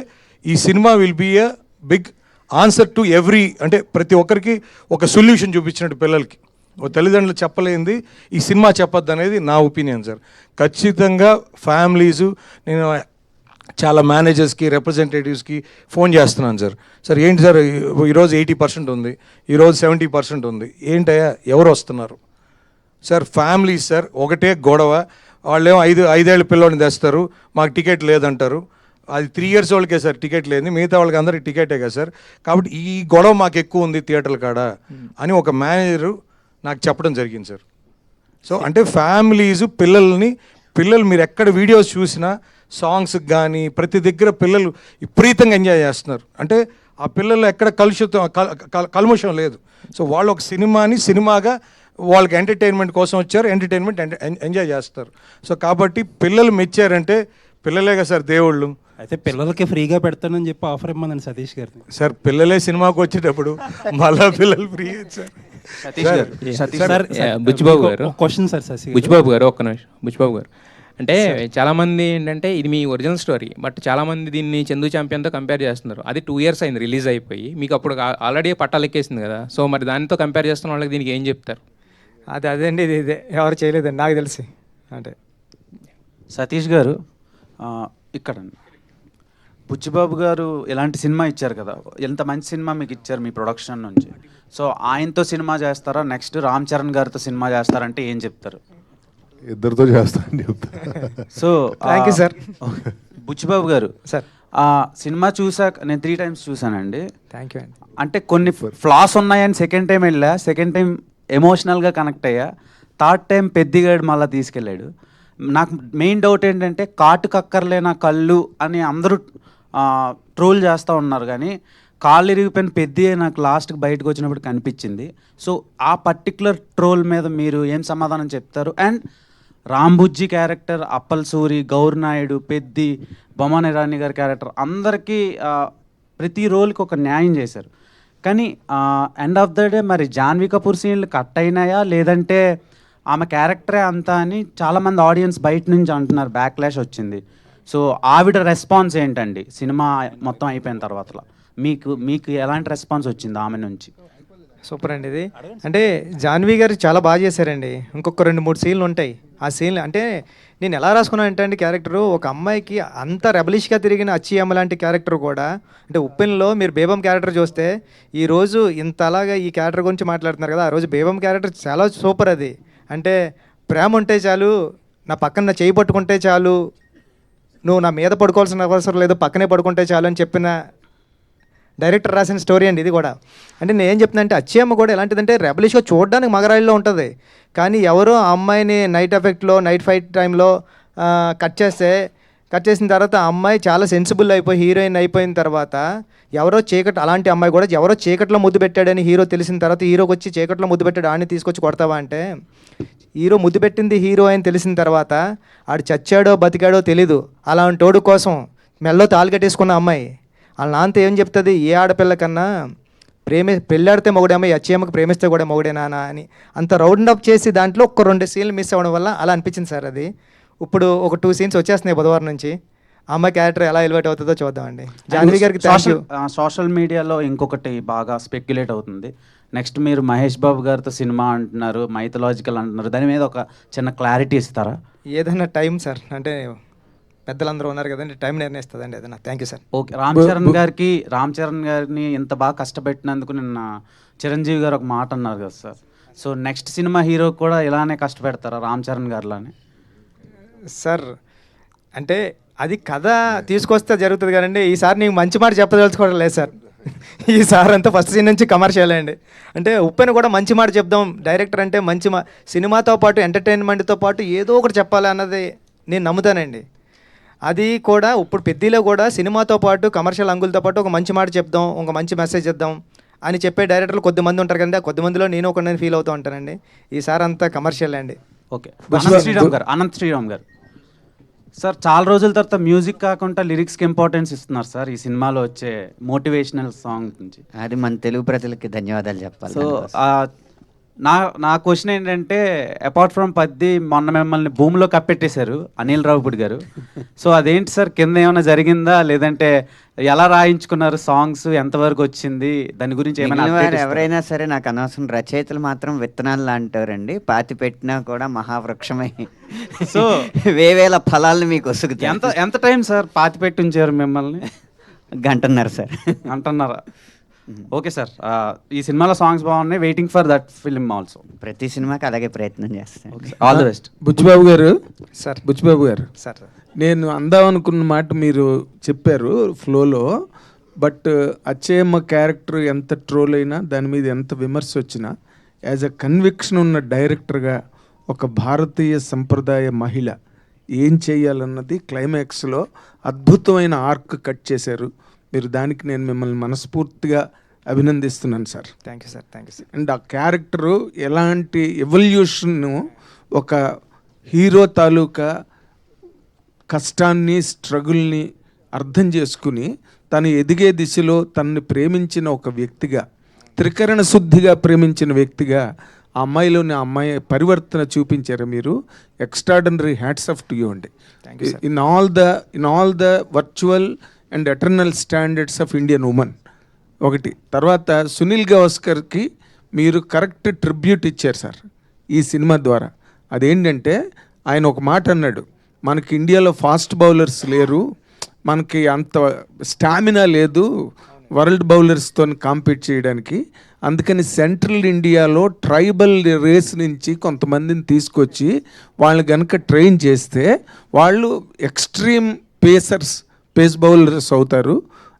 ఈ cinema will be a big answer to every, అంటే ప్రతి ఒక్కరికి ఒక సొల్యూషన్ చూపించినట్టు పిల్లలకి. ఓ తల్లిదండ్రులు చెప్పలేంది ఈ సినిమా చెప్పొద్దు అనేది నా ఒపీనియన్ సార్. ఖచ్చితంగా ఫ్యామిలీసు, నేను చాలా మేనేజర్స్కి, రిప్రజెంటేటివ్స్కి ఫోన్ చేస్తున్నాను సార్. సార్ ఏంటి సార్, ఈరోజు 80% ఉంది, ఈరోజు 70% ఉంది, ఏంటయ్యా ఎవరు వస్తున్నారు సార్? ఫ్యామిలీస్ సార్, ఒకటే గొడవ. వాళ్ళేమో 5 పిల్లోడిని తెస్తారు, మాకు టికెట్ లేదంటారు. అది 3 years వాళ్ళకే సార్ టికెట్ లేదు, మిగతా వాళ్ళకి అందరికి టికెటే కదా సార్. కాబట్టి ఈ గొడవ మాకు ఎక్కువ ఉంది థియేటర్ల కాడ అని ఒక మేనేజరు నాకు చెప్పడం జరిగింది సార్. సో అంటే పిల్లలు మీరు ఎక్కడ వీడియోస్ చూసినా సాంగ్స్కి కానీ ప్రతి దగ్గర పిల్లలు విపరీతంగా ఎంజాయ్ చేస్తున్నారు. అంటే ఆ పిల్లలు ఎక్కడ కల్మషం లేదు. సో వాళ్ళు ఒక సినిమాగా వాళ్ళకి ఎంటర్టైన్మెంట్ కోసం వచ్చారు, ఎంజాయ్ చేస్తారు. సో కాబట్టి పిల్లలు మెచ్చారంటే పిల్లలేగా సార్ దేవుళ్ళు. అయితే పిల్లలకి ఫ్రీగా పెడతానని చెప్పి ఆఫర్ ఇమ్మని సతీష్ గారిని. సార్ పిల్లలే సినిమాకి వచ్చేటప్పుడు మళ్ళా పిల్లలు ఫ్రీ సార్. బుచ్చిబాబు గారు క్వశ్చన్ సార్, బుచ్చిబాబు గారు ఒక్క నిమిషం. బుచ్చిబాబు గారు, అంటే చాలామంది ఏంటంటే ఇది మీ ఒరిజినల్ స్టోరీ, బట్ చాలామంది దీన్ని చందు ఛాంపియన్తో కంపేర్ చేస్తున్నారు. అది 2 years అయింది రిలీజ్ అయిపోయి, మీకు అప్పుడు ఆల్రెడీ పట్టాలు ఎక్కేసింది కదా. సో మరి దానితో కంపేర్ చేస్తున్న వాళ్ళకి దీనికి ఏం చెప్తారు? అదేండి, ఇదే ఎవరు చేయలేదండి నాకు తెలిసి. అంటే సతీష్ గారు, ఇక్కడ బుచ్చిబాబు గారు ఇలాంటి సినిమా ఇచ్చారు కదా, ఎంత మంచి సినిమా మీకు ఇచ్చారు మీ ప్రొడక్షన్ నుంచి. సో ఆయనతో సినిమా చేస్తారా, నెక్స్ట్ రామ్ చరణ్ గారితో సినిమా చేస్తారంటే ఏం చెప్తారు? ఇద్దరితో చేస్తాను చెప్తా. So thank you sir. Buchibabu garu sir, cinema చూసాక నేను 3 times చూసానండి. థ్యాంక్ యూ అండి. అంటే కొన్ని ఫ్లాస్ ఉన్నాయని సెకండ్ టైం వెళ్ళా, సెకండ్ టైం ఎమోషనల్గా కనెక్ట్ అయ్యా, థర్డ్ టైం పెద్దిగాడు మళ్ళీ తీసుకెళ్ళాడు. నాకు మెయిన్ డౌట్ ఏంటంటే కాటు కక్కర్లేనా కళ్ళు అని అందరూ ట్రోల్ చేస్తూ ఉన్నారు, కానీ కాళ్ళు ఇరిగిపోయిన పెద్ది నాకు లాస్ట్కి బయటకు వచ్చినప్పుడు కనిపించింది. సో ఆ పర్టికులర్ ట్రోల్ మీద మీరు ఏం సమాధానం చెప్తారు? అండ్ రాంబుజ్జి క్యారెక్టర్, అప్పల్ సూరి, గౌర్ నాయుడు, పెద్ది, బొమ్మన ఇరానీ గారి క్యారెక్టర్ అందరికీ ప్రతి రోల్కి ఒక న్యాయం చేశారు. కానీ ఎండ్ ఆఫ్ ద డే మరి జాన్వీ కపూర్ సీన్లు కట్ అయినాయా లేదంటే ఆమె క్యారెక్టరే అంతా అని చాలామంది ఆడియన్స్ బయట నుంచి అంటున్నారు, బ్యాక్లాష్ వచ్చింది. సో ఆవిడ రెస్పాన్స్ ఏంటండి సినిమా మొత్తం అయిపోయిన తర్వాత? మీకు ఎలాంటి రెస్పాన్స్ వచ్చింది ఆమె నుంచి? సూపర్ అండి ఇది. అంటే జాన్వీ గారు చాలా బాగా చేశారండి. ఇంకొక 2-3 సీన్లు ఉంటాయి. ఆ సీన్లు అంటే నేను ఎలా రాసుకున్నాను అంటే అండి, క్యారెక్టరు ఒక అమ్మాయికి అంత రెబలిష్గా తిరిగిన అచ్చి అమ్మ లాంటి క్యారెక్టర్ కూడా, అంటే ఉప్పెన్లో మీరు బేబం క్యారెక్టర్ చూస్తే ఈరోజు ఇంత అలాగా ఈ క్యారెక్టర్ గురించి మాట్లాడుతున్నారు కదా, ఆ రోజు బేబం క్యారెక్టర్ చాలా సూపర్. అది అంటే ప్రేమ ఉంటే చాలు, నా పక్కన నా చేయి పట్టుకుంటే చాలు, నువ్వు నా మీద పడుకోవాల్సిన అవసరం లేదు, పక్కనే పడుకుంటే చాలు అని చెప్పిన డైరెక్టర్ రాసిన స్టోరీ అండి ఇది కూడా. అంటే నేను ఏం చెప్తున్నా అంటే అచ్చి అమ్మ కూడా ఎలాంటిదంటే రెబలిష్గా చూడడానికి మగరాయిల్లో ఉంటుంది, కానీ ఎవరో ఆ అమ్మాయిని నైట్ ఎఫెక్ట్లో నైట్ ఫైట్ టైంలో కట్ చేసిన తర్వాత ఆ అమ్మాయి చాలా సెన్సిబుల్ అయిపోయి హీరోయిన్ అయిపోయిన తర్వాత ఎవరో అలాంటి అమ్మాయి కూడా ఎవరో చీకట్లో ముద్దు పెట్టాడని హీరో తెలిసిన తర్వాత హీరోకి వచ్చి చీకట్లో ముద్దు పెట్టాడు ఆడిని తీసుకొచ్చి కొడతావా అంటే, హీరో ముద్దు పెట్టింది హీరో అని తెలిసిన తర్వాత ఆడు చచ్చాడో బతికాడో తెలీదు, అలాంటి తోడు కోసం మెల్లో తాళి కట్టేసుకున్న అమ్మాయి వాళ్ళ నాన్నతో ఏం చెప్తుంది, ఏ ఆడపిల్ల కన్నా పెళ్ళాడితే మొగుడేమో, అచ్చేమ్మకి ప్రేమిస్తే కూడా మొగుడేనా అని అంత రౌండ్ అప్ చేసి దాంట్లో ఒక 2 సీన్లు మిస్ అవ్వడం వల్ల అలా అనిపించింది సార్. అది ఇప్పుడు ఒక 2 సీన్స్ వచ్చేస్తున్నాయి బుధవారం నుంచి. అమ్మ క్యారెక్టర్ ఎలా ఎలివేట్ అవుతుందో చూద్దామండి. జాన్వీ గారికి సోషల్ మీడియాలో ఇంకొకటి బాగా స్పెక్యులేట్ అవుతుంది, నెక్స్ట్ మీరు మహేష్ బాబు గారితో సినిమా అంటున్నారు, మైథలాజికల్ అంటున్నారు, దాని మీద ఒక చిన్న క్లారిటీ ఇస్తారా? ఏదైనా టైం సార్, అంటే పెద్దలందరూ ఉన్నారు కదండి, టైం నిర్ణయిస్తుందండి ఏదైనా. Thank you sir. Okay, Ram Charan గారిని ఇంత బాగా కష్టపెట్టినందుకు నిన్న చిరంజీవి గారు ఒక మాట అన్నారు కదా sir. So next cinema hero కూడా ఇలానే కష్టపెడతారా రామ్ చరణ్ గారిలానే? సార్ అంటే అది కథ తీసుకొస్తే జరుగుతుంది కదండి. ఈసారి నీకు మంచి మాట చెప్పదలుచుకోవడం లేదు సార్. ఈసారి అంతా ఫస్ట్ సీన్ నుంచి కమర్షియల్ అండి. అంటే ఉప్పెన కూడా మంచి మాట చెప్దాం, డైరెక్టర్ అంటే మంచి సినిమాతో పాటు ఎంటర్టైన్మెంట్తో పాటు ఏదో ఒకటి చెప్పాలి అన్నది నేను నమ్ముతానండి. అది కూడా ఇప్పుడు పెద్దలో కూడా సినిమాతో పాటు కమర్షియల్ అంగులతో పాటు ఒక మంచి మాట చెప్దాం, ఒక మంచి మెసేజ్ ఇద్దాం అని చెప్పే డైరెక్టర్లు కొద్దిమంది ఉంటారు కదండి, ఆ కొద్దిమందిలో నేను ఒక ఫీల్ అవుతూ ఉంటానండి. ఈసారి అంతా కమర్షియల్ అండి. ఓకే, అనంత్ శ్రీరామ్ గారు సార్, చాలా రోజుల తర్వాత మ్యూజిక్ కాకుండా లిరిక్స్కి ఇంపార్టెన్స్ ఇస్తున్నారు సార్ ఈ సినిమాలో వచ్చే మోటివేషనల్ సాంగ్ నుంచి. అది మన తెలుగు ప్రజలకి ధన్యవాదాలు చెప్పాలి. సో నా క్వశ్చన్ ఏంటంటే, అపార్ట్ ఫ్రమ్ పద్ది మొన్న మిమ్మల్ని భూమిలో కప్పెట్టేశారు అనిల్ రావుపూడి గారు. సో అదేంటి సార్, కింద ఏమైనా జరిగిందా, లేదంటే ఎలా రాయించుకున్నారు సాంగ్స్, ఎంతవరకు వచ్చింది, దాని గురించి ఏమైనా? ఎవరైనా సరే నాకు అనవసరం, రచయితలు మాత్రం విత్తనాలు లాంటారండి, పాతి పెట్టినా కూడా మహావృక్షమై సో వేవేల ఫలాలను మీకు వసుకుతాయి. ఎంత టైం సార్ పాతి పెట్టి ఉంచారు మిమ్మల్ని? 1.5 గంట సార్. అంటున్నారా? ఓకే సార్, ఈ సినిమాలో సాంగ్స్ బాగున్నాయి, waiting for that film also. ప్రతి సినిమాకి అలాగే ప్రయత్నం చేస్తాను. All the best. Buchibabu garu sir, Buchibabu garu sir, నేను అందామనుకున్న మాట మీరు చెప్పారు ఫ్లోలో, బట్ అచ్చేయమ్మ క్యారెక్టర్ ఎంత ట్రోల్ అయినా, దాని మీద ఎంత విమర్శ వచ్చినా, యాజ్ అ కన్విక్షన్ ఉన్న డైరెక్టర్గా ఒక భారతీయ సంప్రదాయ మహిళ ఏం చేయాలన్నది క్లైమాక్స్లో అద్భుతమైన ఆర్క్ కట్ చేశారు మీరు. దానికి నేను మిమ్మల్ని మనస్ఫూర్తిగా అభినందిస్తున్నాను sir. Thank you sir. Thank you sir. And ఆ క్యారెక్టరు ఎలాంటి ఎవల్యూషన్ను, ఒక హీరో తాలూకా కష్టాన్ని, స్ట్రగుల్ని అర్థం చేసుకుని తను ఎదిగే దిశలో తనని ప్రేమించిన ఒక వ్యక్తిగా, త్రికరణ శుద్ధిగా ప్రేమించిన వ్యక్తిగా ఆ అమ్మాయిలోని అమ్మాయి పరివర్తన చూపించారు మీరు. Extraordinary hats off to you అండి. In all the virtual and eternal standards of Indian women. ఒకటి తర్వాత సునీల్ గవాస్కర్కి మీరు కరెక్ట్ ట్రిబ్యూట్ ఇచ్చారు సార్ ఈ సినిమా ద్వారా. అదేంటంటే ఆయన ఒక మాట అన్నాడు, మనకి ఇండియాలో ఫాస్ట్ బౌలర్స్ లేరు, మనకి అంత స్టామినా లేదు వరల్డ్ బౌలర్స్తో కాంపీట్ చేయడానికి, అందుకని సెంట్రల్ ఇండియాలో ట్రైబల్ రేస్ నుంచి కొంతమందిని తీసుకొచ్చి వాళ్ళని కనుక ట్రైన్ చేస్తే వాళ్ళు ఎక్స్ట్రీమ్ పేసర్స్ పేస్ బౌలర్స్ అవుతారు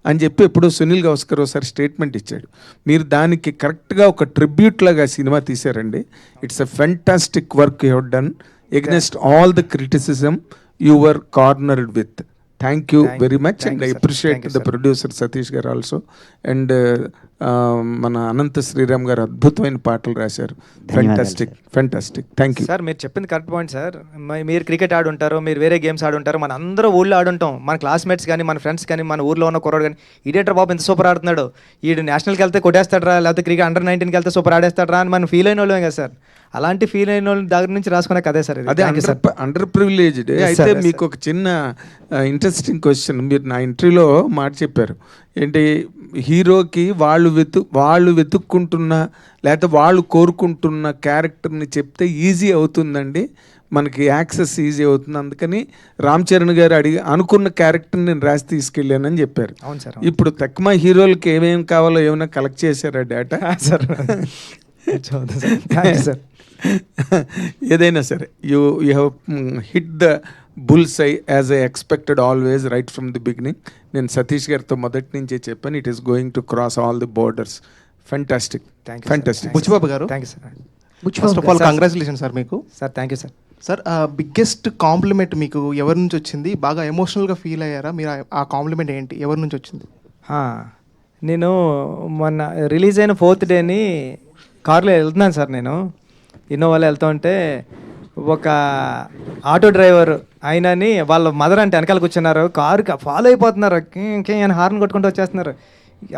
అని చెప్పి ఎప్పుడో సునీల్ గవాస్కర్ ఒకసారి స్టేట్మెంట్ ఇచ్చాడు. మీరు దానికి కరెక్ట్గా ఒక ట్రిబ్యూట్ లాగా సినిమా తీశారండి. It's a fantastic work you have done against all the criticism you were cornered with. Thank you very much and I appreciate the producer Satish garu also. And మన అనంత శ్రీరామ్ గారు అద్భుతమైన పాటలు రాశారు. Fantastic thank you sir. మీరు చెప్పింది కరెక్ట్ పాయింట్ సార్. మీరు క్రికెట్ ఆడుంటారు, మీరు వేరే గేమ్స్ ఆడుంటారు, మన అందరూ ఊళ్ళో ఆడుంటాం. మన క్లాస్మేట్స్ కానీ మన ఫ్రెండ్స్ కానీ మన ఊర్లో ఉన్న కుర్రాడు కానీ ఇదేంట్రా బాబు ఎంత సూపర్ ఆడుతున్నాడు, ఈడు నేషనల్కి వెళ్తే కొట్టేస్తాడరా, లేకపోతే క్రికెట్ అండర్ 19కి వెళ్తే సూపర్ ఆడేస్తాడరా అని మనం ఫీల్ అయిన వాళ్ళమే కదా సార్. అలాంటి ఫీల్ అయిన వాళ్ళ దగ్గర నుంచి రాసుకునే కదే సార్. అదే అండర్ ప్రివిలేజ్డ్. అయితే మీకు ఒక చిన్న ఇంట్రెస్టింగ్ క్వశ్చన్. మీరు నా ఇంటర్వ్యూలో మాట చెప్పారు ఏంటి, హీరోకి వాళ్ళు వెతుక్కుంటున్న లేకపోతే వాళ్ళు కోరుకుంటున్న క్యారెక్టర్ని చెప్తే ఈజీ అవుతుందండి, మనకి యాక్సెస్ ఈజీ అవుతుంది, అందుకని రామ్ చరణ్ గారు అనుకున్న క్యారెక్టర్ని నేను రాసి తీసుకెళ్ళానని చెప్పారు. అవును సార్. ఇప్పుడు తక్కువ హీరోలకి ఏమేమి కావాలో ఏమైనా కలెక్ట్ చేశారా డేటా? సార్ ఏదైనా సరే you have hit the bulls eye as I expected always right from the beginning. నేను సతీష్ గారితో మొదటి నుంచే చెప్పాను, it is going to cross all the borders. Fantastic. Buchi Babu garu, thank you sir. First of all congratulation sir మీకు. Sir thank you sir. Sir biggest compliment మీకు ఎవరి నుంచి వచ్చింది? బాగా ఎమోషనల్గా ఫీల్ అయ్యారా మీరు? ఆ కాంప్లిమెంట్ ఏంటి, ఎవరి నుంచి వచ్చింది? నేను మొన్న రిలీజ్ అయిన 4th డేని కార్లో వెళ్తున్నాను సార్. నేను ఇన్నోవాలో వెళ్తూ ఉంటే ఒక ఆటో డ్రైవర్ ఆయనని వాళ్ళ మదర్ అంటే వెనకాల కూర్చున్నారు, కారుకి ఫాలో అయిపోతున్నారు, ఇంకే అని హార్న్ కొట్టుకుంటూ వచ్చేస్తున్నారు.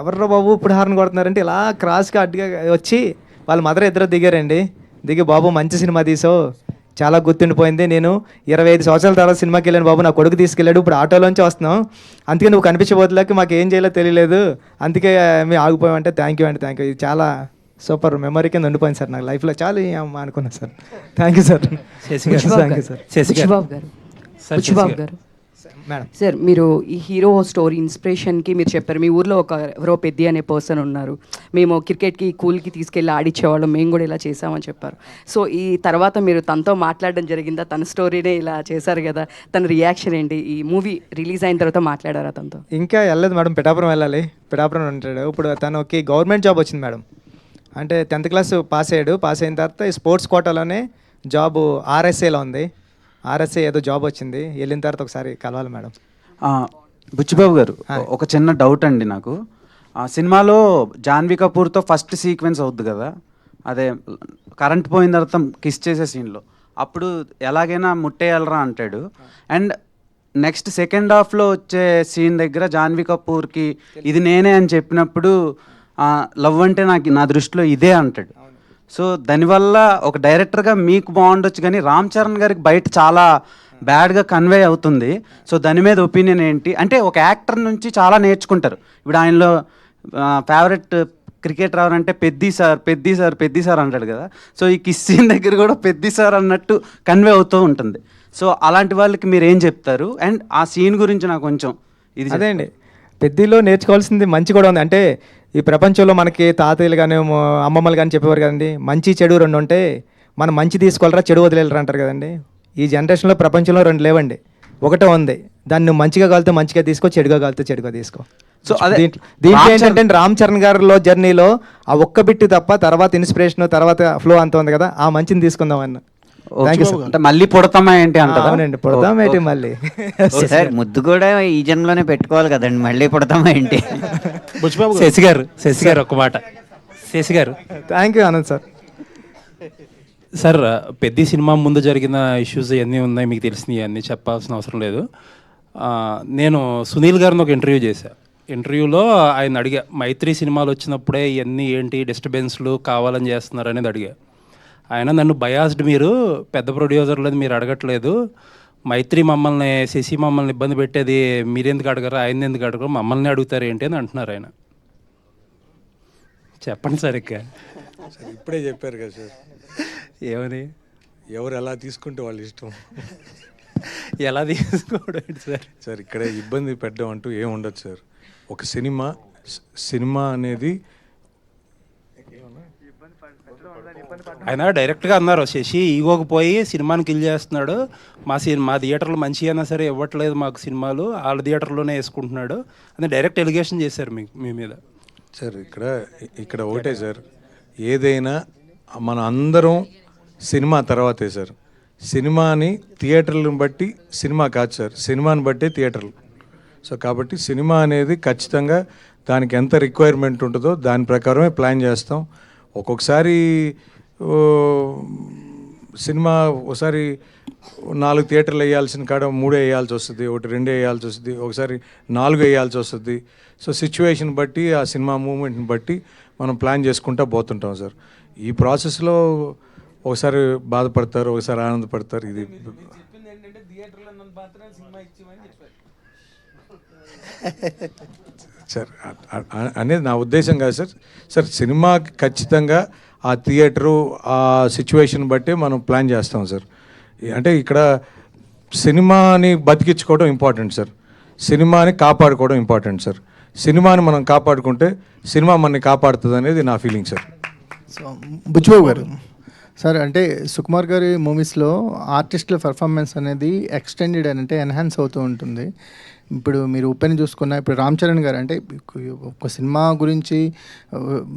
ఎవర్రా బాబు ఇప్పుడు హార్న్ కొడుతున్నారంటే ఇలా క్రాస్గా అడ్డుగా వచ్చి వాళ్ళ మదర్ ఇద్దరు దిగారండి. దిగి బాబు మంచి సినిమా తీసావు, చాలా గుర్తుండిపోయింది, నేను 25 సంవత్సరాల తర్వాత సినిమాకి వెళ్ళాను బాబు, నా కొడుకు తీసుకెళ్ళాడు, ఇప్పుడు ఆటోలోంచి వస్తున్నాం, అందుకే నువ్వు కనిపించబోతులేక మాకు ఏం చేయాలో తెలియలేదు, అందుకే మేము ఆగిపోయామంటే థ్యాంక్ యూ అండి, థ్యాంక్ యూ. ఇది చాలా సూపర్ మెమరీ కింద ఉండిపోయింది సార్ నాకు లైఫ్లో. చాలా అనుకున్నాను sir. Thank you sir. Thank you sir. Buchibabu garu madam sir, మీరు ఈ హీరో స్టోరీ ఇన్స్పిరేషన్కి మీరు చెప్పారు మీ ఊర్లో ఎవరో పెద్ది అనే పర్సన్ ఉన్నారు, మేము క్రికెట్కి కూల్కి తీసుకెళ్ళి ఆడిచ్చేవాళ్ళం, మేము కూడా ఇలా చేసామని చెప్పారు. సో ఈ తర్వాత మీరు తనతో మాట్లాడడం జరిగిందా? తన స్టోరీనే ఇలా చేశారు కదా, తన రియాక్షన్ ఏంటి? ఈ మూవీ రిలీజ్ అయిన తర్వాత మాట్లాడారా తనతో? ఇంకా వెళ్ళలేదు మేడం, పిఠాపురం వెళ్ళాలి, పిఠాపురం ఉంటాడు. ఇప్పుడు తనకి గవర్నమెంట్ జాబ్ వచ్చింది మేడం. అంటే 10th క్లాస్ పాస్ అయ్యాడు. పాస్ అయిన తర్వాత ఈ స్పోర్ట్స్ కోటాలోనే జాబు RSAలో ఉంది. RSA ఏదో జాబ్ వచ్చింది, వెళ్ళిన తర్వాత ఒకసారి కలవాలి మేడం. బుచ్చిబాబు గారు, ఒక చిన్న డౌట్ అండి నాకు. ఆ సినిమాలో జాన్వీ కపూర్తో ఫస్ట్ సీక్వెన్స్ అవుద్ది కదా, అదే కరెంట్ పోయిన తర్వాత కిస్ చేసే సీన్లో, అప్పుడు ఎలాగైనా ముట్టేయాలరా అంటాడు. అండ్ నెక్స్ట్ సెకండ్ హాఫ్లో వచ్చే సీన్ దగ్గర జాన్వీ కపూర్కి ఇది నేనే అని చెప్పినప్పుడు లవ్ అంటే నా దృష్టిలో ఇదే అంటాడు. సో దానివల్ల ఒక డైరెక్టర్గా మీకు బాగుండొచ్చు, కానీ రామ్ చరణ్ గారికి బయట చాలా బ్యాడ్గా కన్వే అవుతుంది. సో దాని మీద ఒపీనియన్ ఏంటి? అంటే ఒక యాక్టర్ నుంచి చాలా నేర్చుకుంటారు. ఇప్పుడు ఆయనలో ఫేవరెట్ క్రికెటర్ ఎవరంటే పెద్ది సార్ అంటాడు కదా. సో ఈ కిస్ సీన్ దగ్గర కూడా పెద్ది సార్ అన్నట్టు కన్వే అవుతూ ఉంటుంది. సో అలాంటి వాళ్ళకి మీరు ఏం చెప్తారు? అండ్ ఆ సీన్ గురించి నాకు కొంచెం ఇది అదే అండి, పెద్దిలో నేర్చుకోవాల్సింది మంచి కూడా ఉంది. అంటే ఈ ప్రపంచంలో మనకి తాతయ్యలు కానీ అమ్మమ్మలు కానీ చెప్పేవారు కదండి, మంచి చెడు 2 ఉంటే మనం మంచి తీసుకోవాలరా చెడు వదిలేలరా అంటారు కదండి. ఈ జనరేషన్లో ప్రపంచంలో 2 లేవండి, ఒకటే ఉంది. దాన్ని నువ్వు మంచిగా కాలితే మంచిగా తీసుకో, చెడుగా కాలితే చెడుగా తీసుకో. సో అదే దీంట్లో ఏంటంటే రామ్ చరణ్ గారిలో జర్నీలో ఆ ఒక్క బిట్టు తప్ప తర్వాత ఇన్స్పిరేషన్ తర్వాత ఫ్లో అంత ఉంది కదా, ఆ మంచిని తీసుకుందాం అన్న. అంటే మళ్ళీ పుడతామా ఏంటి అంటారా? అవునండి, పుడతాం ఏంటి మళ్ళీ. సార్ ముద్దు కూడా ఈ జన్మలోనే పెట్టుకోవాలి కదండి, మళ్ళీ పుడతామా ఏంటి? శశి గారు ఒక మాట. శశి గారు thank you Anand sir. Sir, పెద్ద సినిమా ముందు జరిగిన ఇష్యూస్ ఇవన్నీ ఉన్నాయి, మీకు తెలిసినవి అన్నీ చెప్పాల్సిన అవసరం లేదు. నేను సునీల్ గారిని ఒక ఇంటర్వ్యూ చేశాను. ఇంటర్వ్యూలో ఆయన అడిగా, మైత్రి సినిమాలు వచ్చినప్పుడే ఇవన్నీ ఏంటి డిస్టర్బెన్స్లు కావాలని చేస్తున్నారు అనేది అడిగా. ఆయన నన్ను బయాస్డ్, మీరు పెద్ద ప్రొడ్యూసర్లేదు మీరు అడగట్లేదు, మైత్రి మమ్మల్ని శశి మమ్మల్ని ఇబ్బంది పెట్టేది మీరెందుకు అడగరు, ఆయన ఎందుకు అడగరు, మమ్మల్ని అడుగుతారు ఏంటి అని అంటున్నారు ఆయన. చెప్పండి సార్. ఇప్పుడే చెప్పారు కదా సార్, ఏమని? ఎవరు ఎలా తీసుకుంటే వాళ్ళు ఇష్టం. ఎలా తీసుకోవడం సార్ ఇక్కడే ఇబ్బంది పెట్టడం అంటూ ఏం ఉండదు సార్. ఒక సినిమా అనేది ఆయన డైరెక్ట్గా అన్నారు, శశి ఈగోకి పోయి సినిమాని కిల్ చేస్తున్నాడు, మా థియేటర్లు మంచి అయినా సరే ఇవ్వట్లేదు మాకు సినిమాలు, వాళ్ళ థియేటర్లోనే వేసుకుంటున్నాడు అని డైరెక్ట్ ఎలిగేషన్ చేశారు మీ మీద. సార్ ఇక్కడ ఒకటే సార్, ఏదైనా మన అందరం సినిమా తర్వాతే సార్. సినిమాని థియేటర్లను బట్టి సినిమా కాదు సార్, సినిమాని బట్టే థియేటర్లు. సో కాబట్టి సినిమా అనేది ఖచ్చితంగా దానికి ఎంత రిక్వైర్మెంట్ ఉంటుందో దాని ప్రకారమే ప్లాన్ చేస్తాం. ఒక్కొక్కసారి సినిమా ఒకసారి 4 థియేటర్లు వేయాల్సిన కాడ 3 వేయాల్సి వస్తుంది, 1 2 వేయాల్సి వస్తుంది, ఒకసారి 4 వేయాల్సి వస్తుంది. సో సిచ్యువేషన్ బట్టి ఆ సినిమా మూమెంట్ని బట్టి మనం ప్లాన్ చేసుకుంటూ పోతుంటాం సార్. ఈ ప్రాసెస్లో ఒకసారి బాధపడతారు, ఒకసారి ఆనందపడతారు. ఇది సార్ అనేది నా ఉద్దేశం కాదు సార్. సార్ సినిమాకి ఖచ్చితంగా ఆ థియేటరు ఆ సిచ్యువేషన్ బట్టి మనం ప్లాన్ చేస్తాం సార్. అంటే ఇక్కడ సినిమాని బతికించుకోవడం ఇంపార్టెంట్ సార్, సినిమాని కాపాడుకోవడం ఇంపార్టెంట్ సార్. సినిమాని మనం కాపాడుకుంటే సినిమా మనని కాపాడుతుంది అనేది నా feeling sir. So Buchibabu garu sir, అంటే సుకుమార్ గారి మూవీస్లో ఆర్టిస్టుల పర్ఫార్మెన్స్ అనేది ఎక్స్టెండెడ్ అంటే ఎన్హాన్స్ అవుతూ ఉంటుంది. ఇప్పుడు మీరు ఉప్పెన్ చూసుకున్న, ఇప్పుడు రామ్ చరణ్ గారు అంటే ఒక సినిమా గురించి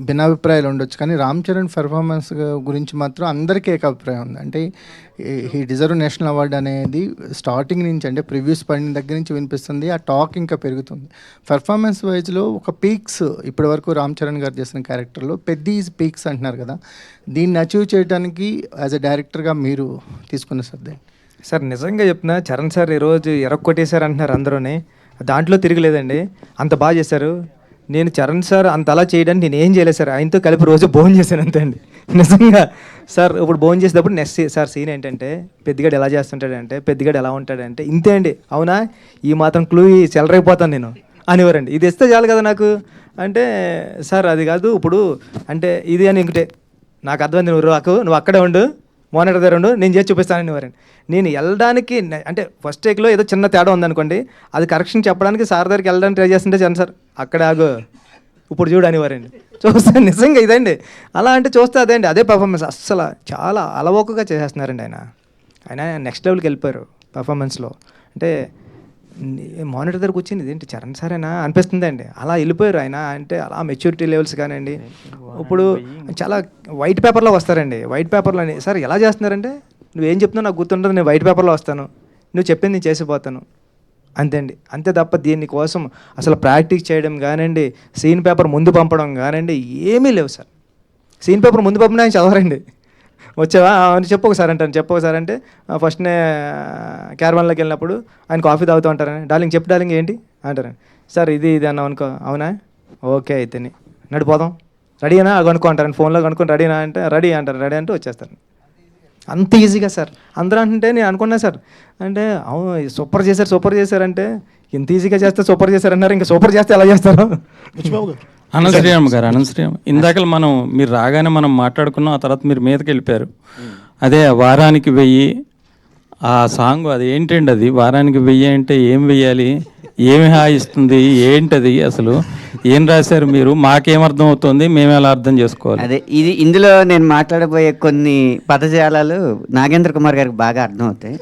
భిన్నాభిప్రాయాలు ఉండొచ్చు, కానీ రామ్ చరణ్ పెర్ఫార్మెన్స్ గురించి మాత్రం అందరికీ ఏకాభిప్రాయం ఉంది. అంటే హీ డిజర్వ్ నేషనల్ అవార్డు అనేది స్టార్టింగ్ నుంచి, అంటే ప్రివ్యూస్ పడిన దగ్గర నుంచి వినిపిస్తుంది. ఆ టాక్ ఇంకా పెరుగుతుంది. పెర్ఫార్మెన్స్ వైజ్లో ఒక పీక్స్ ఇప్పటి వరకు రామ్ చరణ్ గారు చేసిన క్యారెక్టర్లో పెద్ద పీక్స్ అంటున్నారు కదా, దీన్ని అచీవ్ చేయడానికి యాజ్ ఎ డైరెక్టర్గా మీరు తీసుకున్న శ్రద్ధ సార్? నిజంగా చెప్తున్నా, చరణ్ సార్ ఈరోజు ఎరక్కొట్టేశారు అంటున్నారు అందరూనే, దాంట్లో తిరగలేదండి. అంత బాగా చేశారు. నేను చరణ్ సార్ అంత అలా చేయడానికి నేను ఏం చేయలేదు సార్, ఆయనతో కలిపి రోజు భోజనం చేశాను అంతే అండి నిజంగా. సార్ ఇప్పుడు భోజనం చేసేటప్పుడు నెక్స్ట్ సార్ సీన్ ఏంటంటే, పెద్దగాడు ఎలా చేస్తుంటాడంటే, పెద్దగాడు ఎలా ఉంటాడంటే, ఇంతే అండి. అవునా, ఈ మాత్రం క్లూ చెలరైపోతాను నేను అనేవారండి. ఇది ఇస్తే చాలు కదా నాకు అంటే, సార్ అది కాదు ఇప్పుడు అంటే ఇది అని ఇంకటే నాకు అర్థమైంది, నువ్వు అక్కడే ఉండు, మానిటర్ దగ్గర ఉండు, నేను చేసి చూపిస్తానని వారండి. నేను వెళ్ళడానికి అంటే ఫస్ట్ టేక్లో ఏదో చిన్న తేడా ఉందనుకోండి, అది కరెక్షన్ చెప్పడానికి సార్ దగ్గరికి వెళ్ళడానికి ట్రై చేస్తుంటే చండి సార్ అక్కడే ఆగు, ఇప్పుడు చూడు అనేవారండి. చూస్తాను నిజంగా ఇదండి. అలా అంటే చూస్తే అదే అండి, అదే పర్ఫార్మెన్స్. అస్సలు చాలా అలవోకగా చేసేస్తున్నారండి ఆయన నెక్స్ట్ లెవెల్కి వెళ్ళిపోయారు పర్ఫార్మెన్స్లో. అంటే మానిటర్ దగ్గరకు వచ్చింది ఇదేంటి చరణ్ సారేనా అనిపిస్తుంది అండి. అలా వెళ్ళిపోయారు ఆయన. అంటే అలా మెచ్యూరిటీ లెవెల్స్ కానివ్వండి. ఇప్పుడు చాలా వైట్ పేపర్లో వస్తారండి. వైట్ పేపర్లో సార్ ఎలా చేస్తున్నారంటే, నువ్వేం చెప్తున్నావు నాకు గుర్తుండదు, నేను వైట్ పేపర్లో వస్తాను, నువ్వు చెప్పింది నేను చేసిపోతాను అంతే అండి. అంతే తప్ప దీనికోసం అసలు ప్రాక్టీస్ చేయడం కానివ్వండి, సీన్ పేపర్ ముందు పంపడం కానివ్వండి ఏమీ లేవు సార్. సీన్ పేపర్ ముందు పంపిన ఆయన చదవరండి. వచ్చావా అని చెప్పు ఒకసారి అంటాను, చెప్పు ఒకసారి అంటే ఫస్ట్నే క్యారవాన్లోకి వెళ్ళినప్పుడు ఆయన కాఫీ తాగుతూ ఉంటారని, డార్లింగ్ చెప్పు డార్లింగ్ ఏంటి అంటారండి. సార్ ఇది అన్నావు అనుకో, అవునా ఓకే అయితేని నడిపోదాం, రెడీనా కనుక్కో అంటారని, ఫోన్లో కనుక్కొని రెడీనా అంటే రెడీ అంటారు, రెడీ అంటే వచ్చేస్తారు. అంత ఈజీగా సార్. అందరూ అంటే నేను అనుకున్నా సార్, అంటే అవును సూపర్ చేశారంటే ఇంత ఈజీగా చేస్తే సూపర్ చేశారన్నారు, ఇంకా సూపర్ చేస్తే ఎలా చేస్తారు? అనంతశ్రీరామ్ గారు, అనంతశ్రీరామ్ ఇందాక మీరు రాగానే మనం మాట్లాడుకున్నాం, ఆ తర్వాత మీరు మీదకి వెళ్ళిపోయారు. అదే వారానికి 1000 ఆ సాంగ్, అది ఏంటండి అది వారానికి 1000 అంటే ఏం వెయ్యాలి, ఏమి హాయిస్తుంది, ఏంటది అసలు ఏం రాశారు మీరు, మాకేమర్థం అవుతుంది, మేము ఎలా అర్థం చేసుకోవాలి? అదే ఇందులో నేను మాట్లాడబోయే కొన్ని పదజాలాలు నాగేంద్ర కుమార్ గారికి బాగా అర్థమవుతాయి.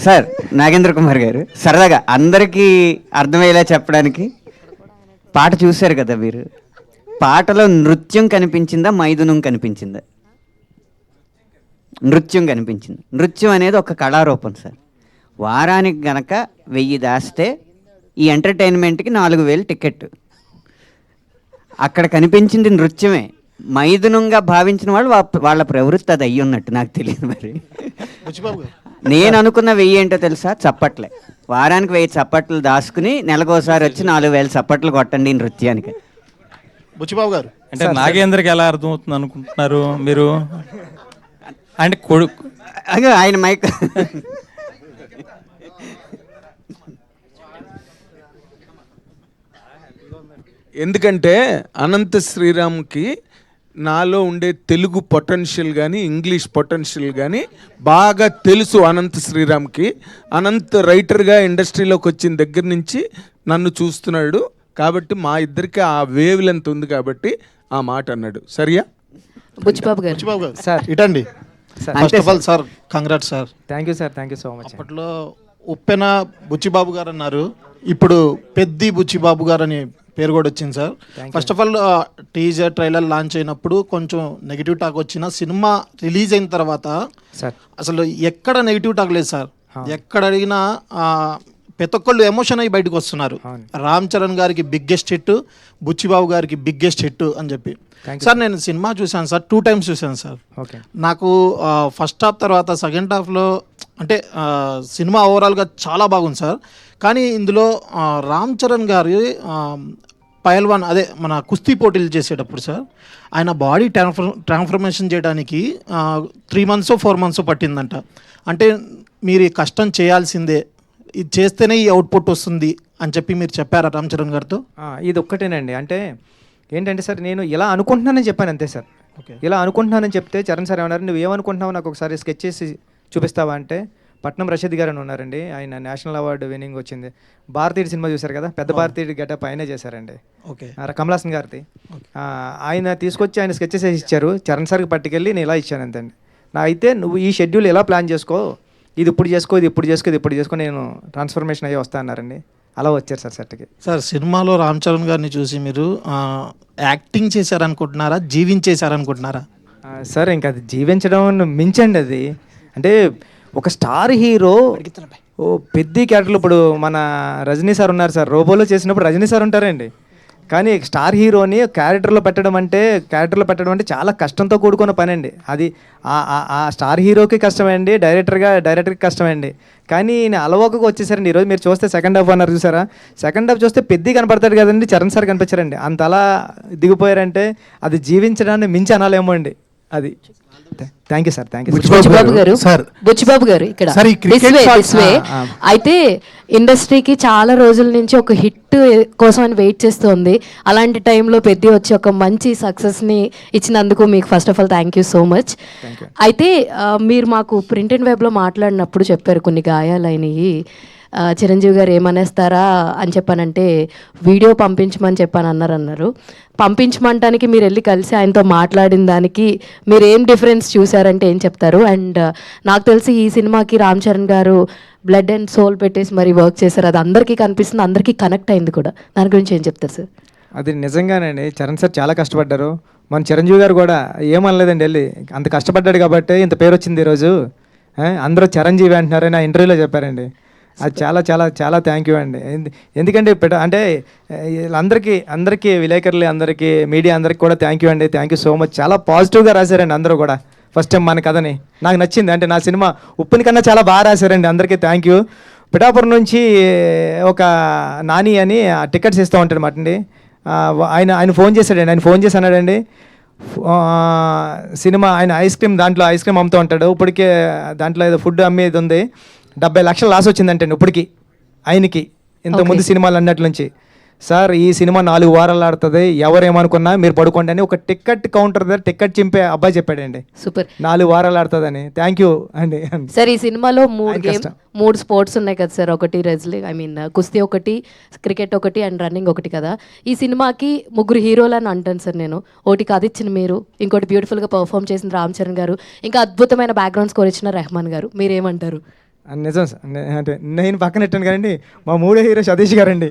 సార్ నాగేంద్ర కుమార్ గారు సరదాగా అందరికీ అర్థమయ్యేలా చెప్పడానికి, పాట చూశారు కదా మీరు, పాటలో నృత్యం కనిపించిందా మైథునం కనిపించిందా? నృత్యం కనిపించింది. నృత్యం అనేది ఒక కళారూపం సార్. వారానికి గనక 1000 దాస్తే ఈ ఎంటర్టైన్మెంట్కి 4000 టికెట్. అక్కడ కనిపించింది నృత్యమే. మైథునంగా భావించిన వాళ్ళు వాళ్ళ ప్రవృత్తి అది అయ్యి ఉన్నట్టు నాకు తెలియదు. మరి నేను అనుకున్న 1000 ఏంటో తెలుసా? చప్పట్లే. వారానికి 1000 చప్పట్లు దాచుకుని నెలకోసారి వచ్చి 4000 చప్పట్లు కొట్టండి నృత్యానికి. బుచ్చిబాబు గారు అంటే నాగేంద్రకి ఎలా అర్థమవుతుంది అనుకుంటున్నారు మీరు? అంటే కొడుకు ఆయన మైక్ ఎందుకంటే అనంత శ్రీరామ్కి నాలో ఉండే తెలుగు పొటెన్షియల్ కానీ ఇంగ్లీష్ పొటెన్షియల్ కానీ బాగా తెలుసు అనంత శ్రీరామ్కి. అనంత్ రైటర్గా ఇండస్ట్రీలోకి వచ్చిన దగ్గర నుంచి నన్ను చూస్తున్నాడు, కాబట్టి మా ఇద్దరికి ఆ వేవ్ లెంత్ ఉంది కాబట్టి ఆ మాట అన్నాడు. సరియా? బుచ్చిబాబు గారు. బుచ్చిబాబు గారు సార్ ఇటండి. Sir first of all sir congrats sir. Thank you sir, thank you so much. అప్పట్లో ఉప్పెన బుచ్చిబాబు గారు అన్నారు, ఇప్పుడు పెద్ది బుచ్చిబాబు గారు అని పేరు కూడా వచ్చింది sir. First of all teaser trailer launch అయినప్పుడు కొంచెం నెగిటివ్ టాక్ వచ్చిన సినిమా రిలీజ్ అయిన తర్వాత సార్ అసలు ఎక్కడ నెగిటివ్ టాక్ లేదు సార్. ఎక్కడ అడిగినా ప్రతి ఒక్కళ్ళు ఎమోషన్ అయ్యి బయటకు వస్తున్నారు. రామ్ చరణ్ గారికి బిగ్గెస్ట్ హిట్, బుచ్చిబాబు గారికి బిగ్గెస్ట్ హిట్ అని చెప్పి. సార్ నేను సినిమా చూశాను సార్, 2 times చూశాను సార్. నాకు ఫస్ట్ హాఫ్ తర్వాత సెకండ్ హాఫ్లో అంటే సినిమా ఓవరాల్గా చాలా బాగుంది సార్. కానీ ఇందులో రామ్ చరణ్ గారి పైల్వాన్ అదే మన కుస్తీ పోటీలు చేసేటప్పుడు సార్ ఆయన బాడీ ట్రాన్స్ఫర్మేషన్ చేయడానికి 3 months 4 months పట్టిందంట. అంటే మీరు ఈ కష్టం చేయాల్సిందే, ఇది చేస్తేనే ఈ అవుట్పుట్ వస్తుంది అని చెప్పి మీరు చెప్పారా రామ్ చరణ్ గారితో? ఇది ఒక్కటేనండి. అంటే ఏంటంటే సార్ నేను ఇలా అనుకుంటున్నానని చెప్పాను అంతే సార్. ఇలా అనుకుంటున్నానని చెప్తే చరణ్ సార్ ఏమన్నారు, నువ్వు ఏమనుకుంటున్నావు నాకు ఒకసారి స్కెచ్ చేసి చూపిస్తావా అంటే, పట్నం రషీద్ గారు అని ఉన్నారండి, ఆయన నేషనల్ అవార్డు విన్నింగ్ వచ్చింది. భారతీయుడు సినిమా చూశారు కదా, పెద్ద భారతీయుడు గెటప్ ఆయనే చేశారండి, కమల్ హాసన్ గారిది. ఆయన తీసుకొచ్చి ఆయన స్కెచెస్ వేసి ఇచ్చారు, చరణ్ సార్కి పట్టుకెళ్ళి నేను ఇలా ఇచ్చాను అంతండి. అయితే నువ్వు ఈ షెడ్యూల్ ఎలా ప్లాన్ చేసుకో, ఇది ఇప్పుడు చేసుకో, ఇది ఇప్పుడు చేసుకో, ఇది ఇప్పుడు చేసుకో, నేను ట్రాన్స్ఫర్మేషన్ అయ్యి వస్తా అన్నారండి. అలా వచ్చారు సార్ సెట్కి. సార్ సినిమాలో రామ్ చరణ్ గారిని చూసి మీరు యాక్టింగ్ చేశారనుకుంటున్నారా, జీవించేశారనుకుంటున్నారా? సార్ ఇంకా అది జీవించడం మించండి అది. అంటే ఒక స్టార్ హీరో పెద్ద క్యారెక్టర్లు, ఇప్పుడు మన రజనీ సార్ ఉన్నారు సార్, రోబోలో చేసినప్పుడు రజనీ సార్ ఉంటారండి. కానీ స్టార్ హీరోని క్యారెక్టర్లో పెట్టడం అంటే చాలా కష్టంతో కూడుకున్న పని అండి. అది ఆ స్టార్ హీరోకి కష్టమండి, డైరెక్టర్కి కష్టమండి. కానీ ఈయన అలవోకగా వచ్చేసారండి. ఈరోజు మీరు చూస్తే సెకండ్ హాఫ్ అన్నారు చూసారా, సెకండ్ హాఫ్ చూస్తే పెద్ద కనపడతాడు కదండి, చరణ్ సార్ కనిపించారండి. అంత అలా దిగిపోయారంటే అది జీవించడాన్ని మించి అనాలేమో అండి అది. Thank you sir, thank you. Buchibabu garu ఇక్కడ అయితే ఇండస్ట్రీకి చాలా రోజుల నుంచి ఒక హిట్ కోసం అని వెయిట్ చేస్తుంది. అలాంటి టైంలో పెద్ద వచ్చి ఒక మంచి సక్సెస్ని ఇచ్చినందుకు మీకు first of all thank you so much. అయితే మీరు మాకు ప్రింట్ అండ్ వెబ్లో మాట్లాడినప్పుడు చెప్పారు కొన్ని గాయాలైనవి, చిరంజీవి గారు ఏమనేస్తారా అని చెప్పానంటే వీడియో పంపించమని అన్నారు. పంపించమంటానికి మీరు వెళ్ళి కలిసి ఆయనతో మాట్లాడిన దానికి మీరు ఏం డిఫరెన్స్ చూసారంటే ఏం చెప్తారు? అండ్ నాకు తెలిసి ఈ సినిమాకి రామ్ చరణ్ గారు బ్లడ్ అండ్ సోల్ పెట్టేసి మరి వర్క్ చేశారు, అది అందరికీ కనిపిస్తుంది, అందరికీ కనెక్ట్ అయింది కూడా. దాని గురించి ఏం చెప్తారు సార్? అది నిజంగానండి, చరణ్ సార్ చాలా కష్టపడ్డారు. మన చిరంజీవి గారు కూడా ఏమనలేదండి, వెళ్ళి అంత కష్టపడ్డాడు కాబట్టి ఇంత పేరు వచ్చింది ఈరోజు, అందరూ చిరంజీవి అంటున్నారని ఆ ఇంటర్వ్యూలో చెప్పారండి. అది చాలా చాలా చాలా థ్యాంక్ యూ అండి. ఎందుకంటే అంటే అందరికీ విలేకరులు అందరికీ మీడియా అందరికీ కూడా థ్యాంక్ యూ అండి, థ్యాంక్ యూ సో మచ్. చాలా పాజిటివ్గా రాశారండి అందరూ కూడా. ఫస్ట్ టైం మన కథని నాకు నచ్చింది, అంటే నా సినిమా ఉప్పుని కన్నా చాలా బాగా రాశారండి. అందరికీ థ్యాంక్ యూ. పిఠాపురం నుంచి ఒక నాని అని టికెట్స్ ఇస్తూ ఉంటాడు మాట అండి, ఆయన ఫోన్ చేశాడండి. ఆయన ఫోన్ చేసి అన్నాడండి, సినిమా ఆయన ఐస్ క్రీమ్ అమ్ముతూ ఉంటాడు, ఇప్పటికే దాంట్లో ఏదో ఫుడ్ అమ్మేది ఉంది, 70 లక్షలు లాస్ వచ్చిందంటే ఇప్పటికి ఆయనకి, ఇంతకుముందు సినిమాలు అన్నట్ల నుంచి. సార్ ఈ సినిమా 4 వారాలు ఆడుతుంది, ఎవరేమనుకున్నా మీరు పడుకోండి అని ఒక టికెట్ కౌంటర్ దగ్గర టికెట్ చింపే అబ్బాయి చెప్పాడండి. సూపర్, 4 వారాలు ఆడుతుందని. థ్యాంక్ యూ అండి. సార్ ఈ సినిమాలో 3 స్పోర్ట్స్ ఉన్నాయి కదా సార్, ఒకటి కుస్తీ ఒకటి, క్రికెట్ ఒకటి అండ్ రన్నింగ్ ఒకటి కదా. ఈ సినిమాకి 3 హీరోలు అని అంటాను సార్ నేను. ఒకటి కథ ఇచ్చిన మీరు, ఇంకోటి బ్యూటిఫుల్గా పర్ఫామ్ చేసిన రామ్ చరణ్ గారు, ఇంకా అద్భుతమైన బ్యాక్గ్రౌండ్ స్కోర్ ఇచ్చిన రెహమాన్ గారు. మీరేమంటారు? నిజం సార్, అంటే నేను పక్కన పెట్టాను కదండి, మా 3వ హీరో సతీష్ గారండి.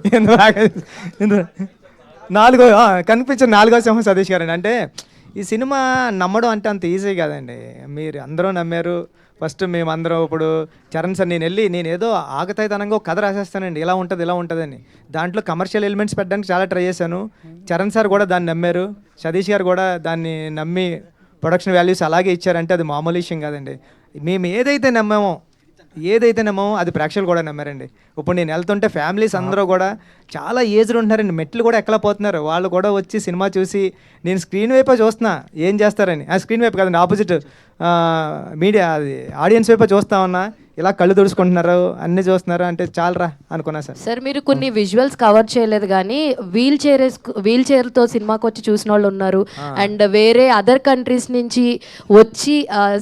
కనిపించిన 4వ సింహం సతీష్ గారండి. అంటే ఈ సినిమా నమ్మడం అంటే అంత ఈజీ కాదండి, మీరు అందరూ నమ్మారు. ఫస్ట్ మేమందరం ఇప్పుడు చరణ్ సార్ నేను ఏదో ఆగతాయితనంగా ఒక కథ రాసేస్తానండి, ఇలా ఉంటుందని. దాంట్లో కమర్షియల్ ఎలిమెంట్స్ పెట్టడానికి చాలా ట్రై చేశాను. చరణ్ సార్ కూడా దాన్ని నమ్మారు, సతీష్ గారు కూడా దాన్ని నమ్మి ప్రొడక్షన్ వాల్యూస్ అలాగే ఇచ్చారంటే అది మామూలు విషయం కాదండి. మేము ఏదైతే నమ్మామో అది ప్రేక్షకులు కూడా నమ్మారండి. ఇప్పుడు నేను వెళ్తుంటే ఫ్యామిలీస్ అందరూ కూడా చాలా ఏజ్డ్ ఉంటున్నారండి, మెట్లు కూడా ఎక్కలేకపోతున్నారు. వాళ్ళు కూడా వచ్చి సినిమా చూసి నేను స్క్రీన్ వైపే చూస్తున్నా ఏం చేస్తారని, ఆ స్క్రీన్ వైపు కదండి ఆపోజిట్ మీడియా అది ఆడియన్స్ వైపే చూస్తా ఉన్నా, ఇలా కళ్ళు తుడుచుకుంటున్నారు, అన్నీ చూస్తున్నారు అంటే చాలరా అనుకున్నా సార్. సార్ మీరు కొన్ని విజువల్స్ కవర్ చేయలేదు కానీ వీల్ చైర్తో సినిమాకి వచ్చి చూసిన వాళ్ళు ఉన్నారు, అండ్ వేరే అదర్ కంట్రీస్ నుంచి వచ్చి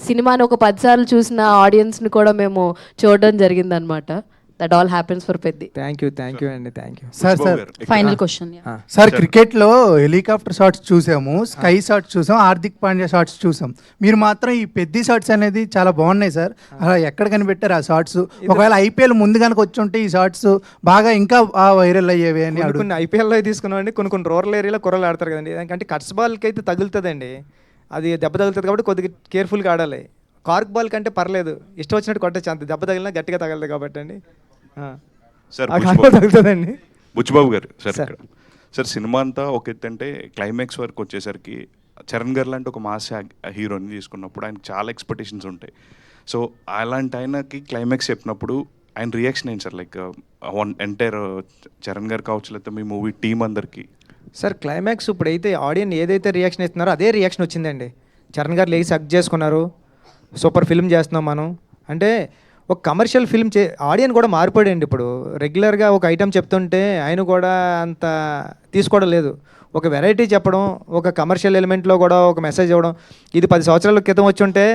సినిమాని ఒక 10 సార్లు చూసిన ఆడియన్స్ని కూడా మేము చూడడం జరిగిందనమాట. That all happens for Peddi. Thank you అండి, thank you. Sir final question. Sir క్రికెట్లో హెలికాప్టర్ షాట్స్ చూసాము, స్కై షాట్స్ చూసాం, హార్దిక్ పాండ్యా షాట్స్ చూసాం. మీరు మాత్రం ఈ పెద్ద షాట్స్ అనేది చాలా బాగున్నాయి సార్. అలా ఎక్కడ కనిపెట్టారు ఆ షాట్స్? ఒకవేళ ఐపీఎల్ ముందు కనుక వచ్చి ఉంటే ఈ షాట్స్ బాగా ఇంకా వైరల్ అయ్యేవి అని కొన్ని ఐపీఎల్లో తీసుకున్నామండి. కొన్ని రూరల్ ఏరియాలో కుర్రలు ఆడతారు కదండి, ఎందుకంటే కట్స్ బాల్కి అయితే తగులుతుందండి, అది దెబ్బ తగులుతుంది కాబట్టి కొద్దిగా కేర్ఫుల్గా ఆడాలి. కార్క్ బాల్ కంటే పర్లేదు, ఇష్టం వచ్చినట్టు కొట్టచ్చు, అంత దెబ్బ తగిలినా గట్టిగా తగలదు కాబట్టి అండి. సార్ తగులుతుందండి. బుచ్చిబాబు గారు సార్ ఇక్కడ సార్ సినిమా అంతా ఒక ఎత్తు అంటే క్లైమాక్స్ వరకు వచ్చేసరికి చరణ్ గారు లాంటి ఒక మాస్ హీరోని తీసుకున్నప్పుడు ఆయనకు చాలా ఎక్స్పెక్టేషన్స్ ఉంటాయి. సో అలాంటి ఆయనకి క్లైమాక్స్ చెప్పినప్పుడు ఆయన రియాక్షన్ ఏంటి సార్? లైక్ ఎంటైర్ చరణ్ గారు కావచ్చు, లేకపోతే మీ మూవీ టీం అందరికీ. సార్ క్లైమాక్స్ ఇప్పుడైతే ఆడియన్స్ ఏదైతే రియాక్షన్ ఇస్తున్నారో అదే రియాక్షన్ వచ్చిందండి. చరణ్ గారు లేచి హగ్ చేసుకున్నారు, సూపర్ ఫిల్మ్ చేస్తున్నాం మనం అంటే. ఒక కమర్షియల్ ఫిల్మ్ ఆడియన్స్ కూడా మారిపోయాడండి. ఇప్పుడు రెగ్యులర్గా ఒక ఐటెం చెప్తుంటే ఆయన కూడా అంత తీసుకోవడం లేదు. ఒక వెరైటీ చెప్పడం, ఒక కమర్షియల్ ఎలిమెంట్లో కూడా ఒక మెసేజ్ ఇవ్వడం, ఇది 10 సంవత్సరాల క్రితం వచ్చి ఉంటే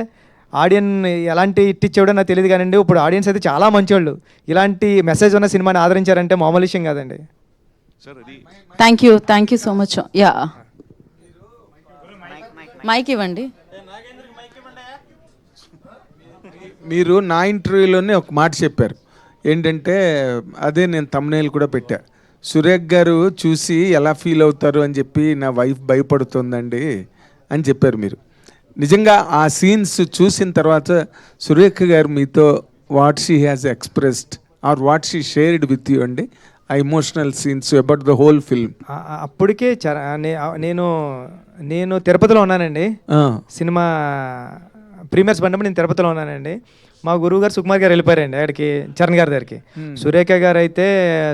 ఆడియన్స్ ఎలాంటి ఇట్టిచ్చేవాడో నాకు తెలియదు కానండి. ఇప్పుడు ఆడియన్స్ అయితే చాలా మంచివాళ్ళు, ఇలాంటి మెసేజ్ ఉన్న సినిమాని ఆదరించారంటే మామూలు విషయం కాదండి. Thank you so much. Yeah, mike ఇవ్వండి. మీరు నా ఇంటర్వ్యూలోనే ఒక మాట చెప్పారు ఏంటంటే, అదే నేను thumbnail కూడా పెట్టా, సురేఖ్ గారు చూసి ఎలా ఫీల్ అవుతారు అని చెప్పి నా వైఫ్ భయపడుతుందండి అని చెప్పారు మీరు. నిజంగా ఆ సీన్స్ చూసిన తర్వాత సురేఖ గారు మీతో what she has expressed are what she shared with you అండి, ఆ emotional scenes about the whole film? అప్పటికే నేను తిరుపతిలో ఉన్నానండి, సినిమా ప్రీమియర్స్ పడినప్పుడు నేను తిరుపతిలో ఉన్నానండి. మా గురువు గారు సుకుమార్ గారు వెళ్ళిపోయారండి అక్కడికి, చరణ్ గారి దగ్గరికి. సురేఖ గారు అయితే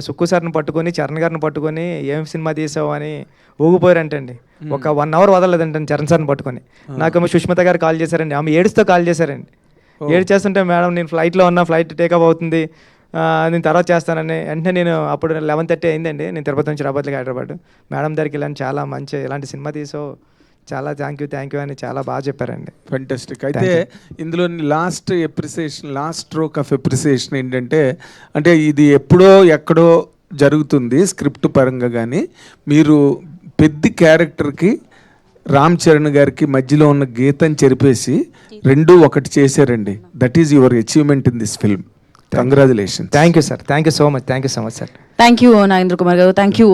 సుక్కు సార్ని పట్టుకొని చరణ్ గారిని పట్టుకొని ఏం సినిమా తీసావు అని ఊగిపోయారంటండి. ఒక 1 అవర్ వదలలేదంటండి చరణ్ సార్ని పట్టుకొని. నాకేమో సుష్మిత గారు కాల్ చేశారండి, ఆమె ఏడుస్తూ కాల్ చేశారండి. ఏడ్చేస్తుంటే మేడం నేను ఫ్లైట్లో ఉన్నా, ఫ్లైట్ టేకప్ అవుతుంది, నేను తర్వాత చేస్తానని. వెంటనే నేను అప్పుడు 11:30 అయిందండి, నేను తిరుపతి నుంచి రాబోతులకి హైదరాబాద్. మేడం దగ్గరికి వెళ్ళాను, చాలా మంచి ఇలాంటి సినిమా తీసావు, చాలా థ్యాంక్ యూ అని చాలా బాగా చెప్పారండి. ఫెంటాస్టిక్. అయితే ఇందులో లాస్ట్ స్ట్రోక్ ఆఫ్ ఎప్రిసియేషన్ ఏంటంటే, అంటే ఇది ఎప్పుడో ఎక్కడో జరుగుతుంది స్క్రిప్ట్ పరంగా, కానీ మీరు పెద్ద క్యారెక్టర్కి రామ్ చరణ్ గారికి మధ్యలో ఉన్న గీతని చెరిపేసి రెండూ ఒకటి చేశారండి. That is your achievement in this film. Congratulation. Thank you sir, thank you so much sir. Thank you Nagendra Kumar garu. Thank you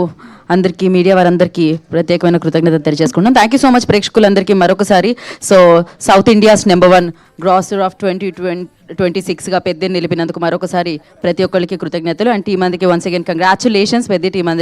అందరికీ, మీడియా వారందరికీ ప్రత్యేకమైన కృతజ్ఞత తెలియజేసుకుంటాం. థ్యాంక్ యూ సో మచ్ ప్రేక్షకులందరికీ మరొకసారి. So south India's #1 grosser of 2026గా పెద్దని నిలిపినందుకు మరొకసారి ప్రతి ఒక్కరికి కృతజ్ఞతలు. అండ్ టీం అందరికి వన్స్ అగైన్ కంగ్రాచులేషన్స్. పెద్ద టీం అందరికి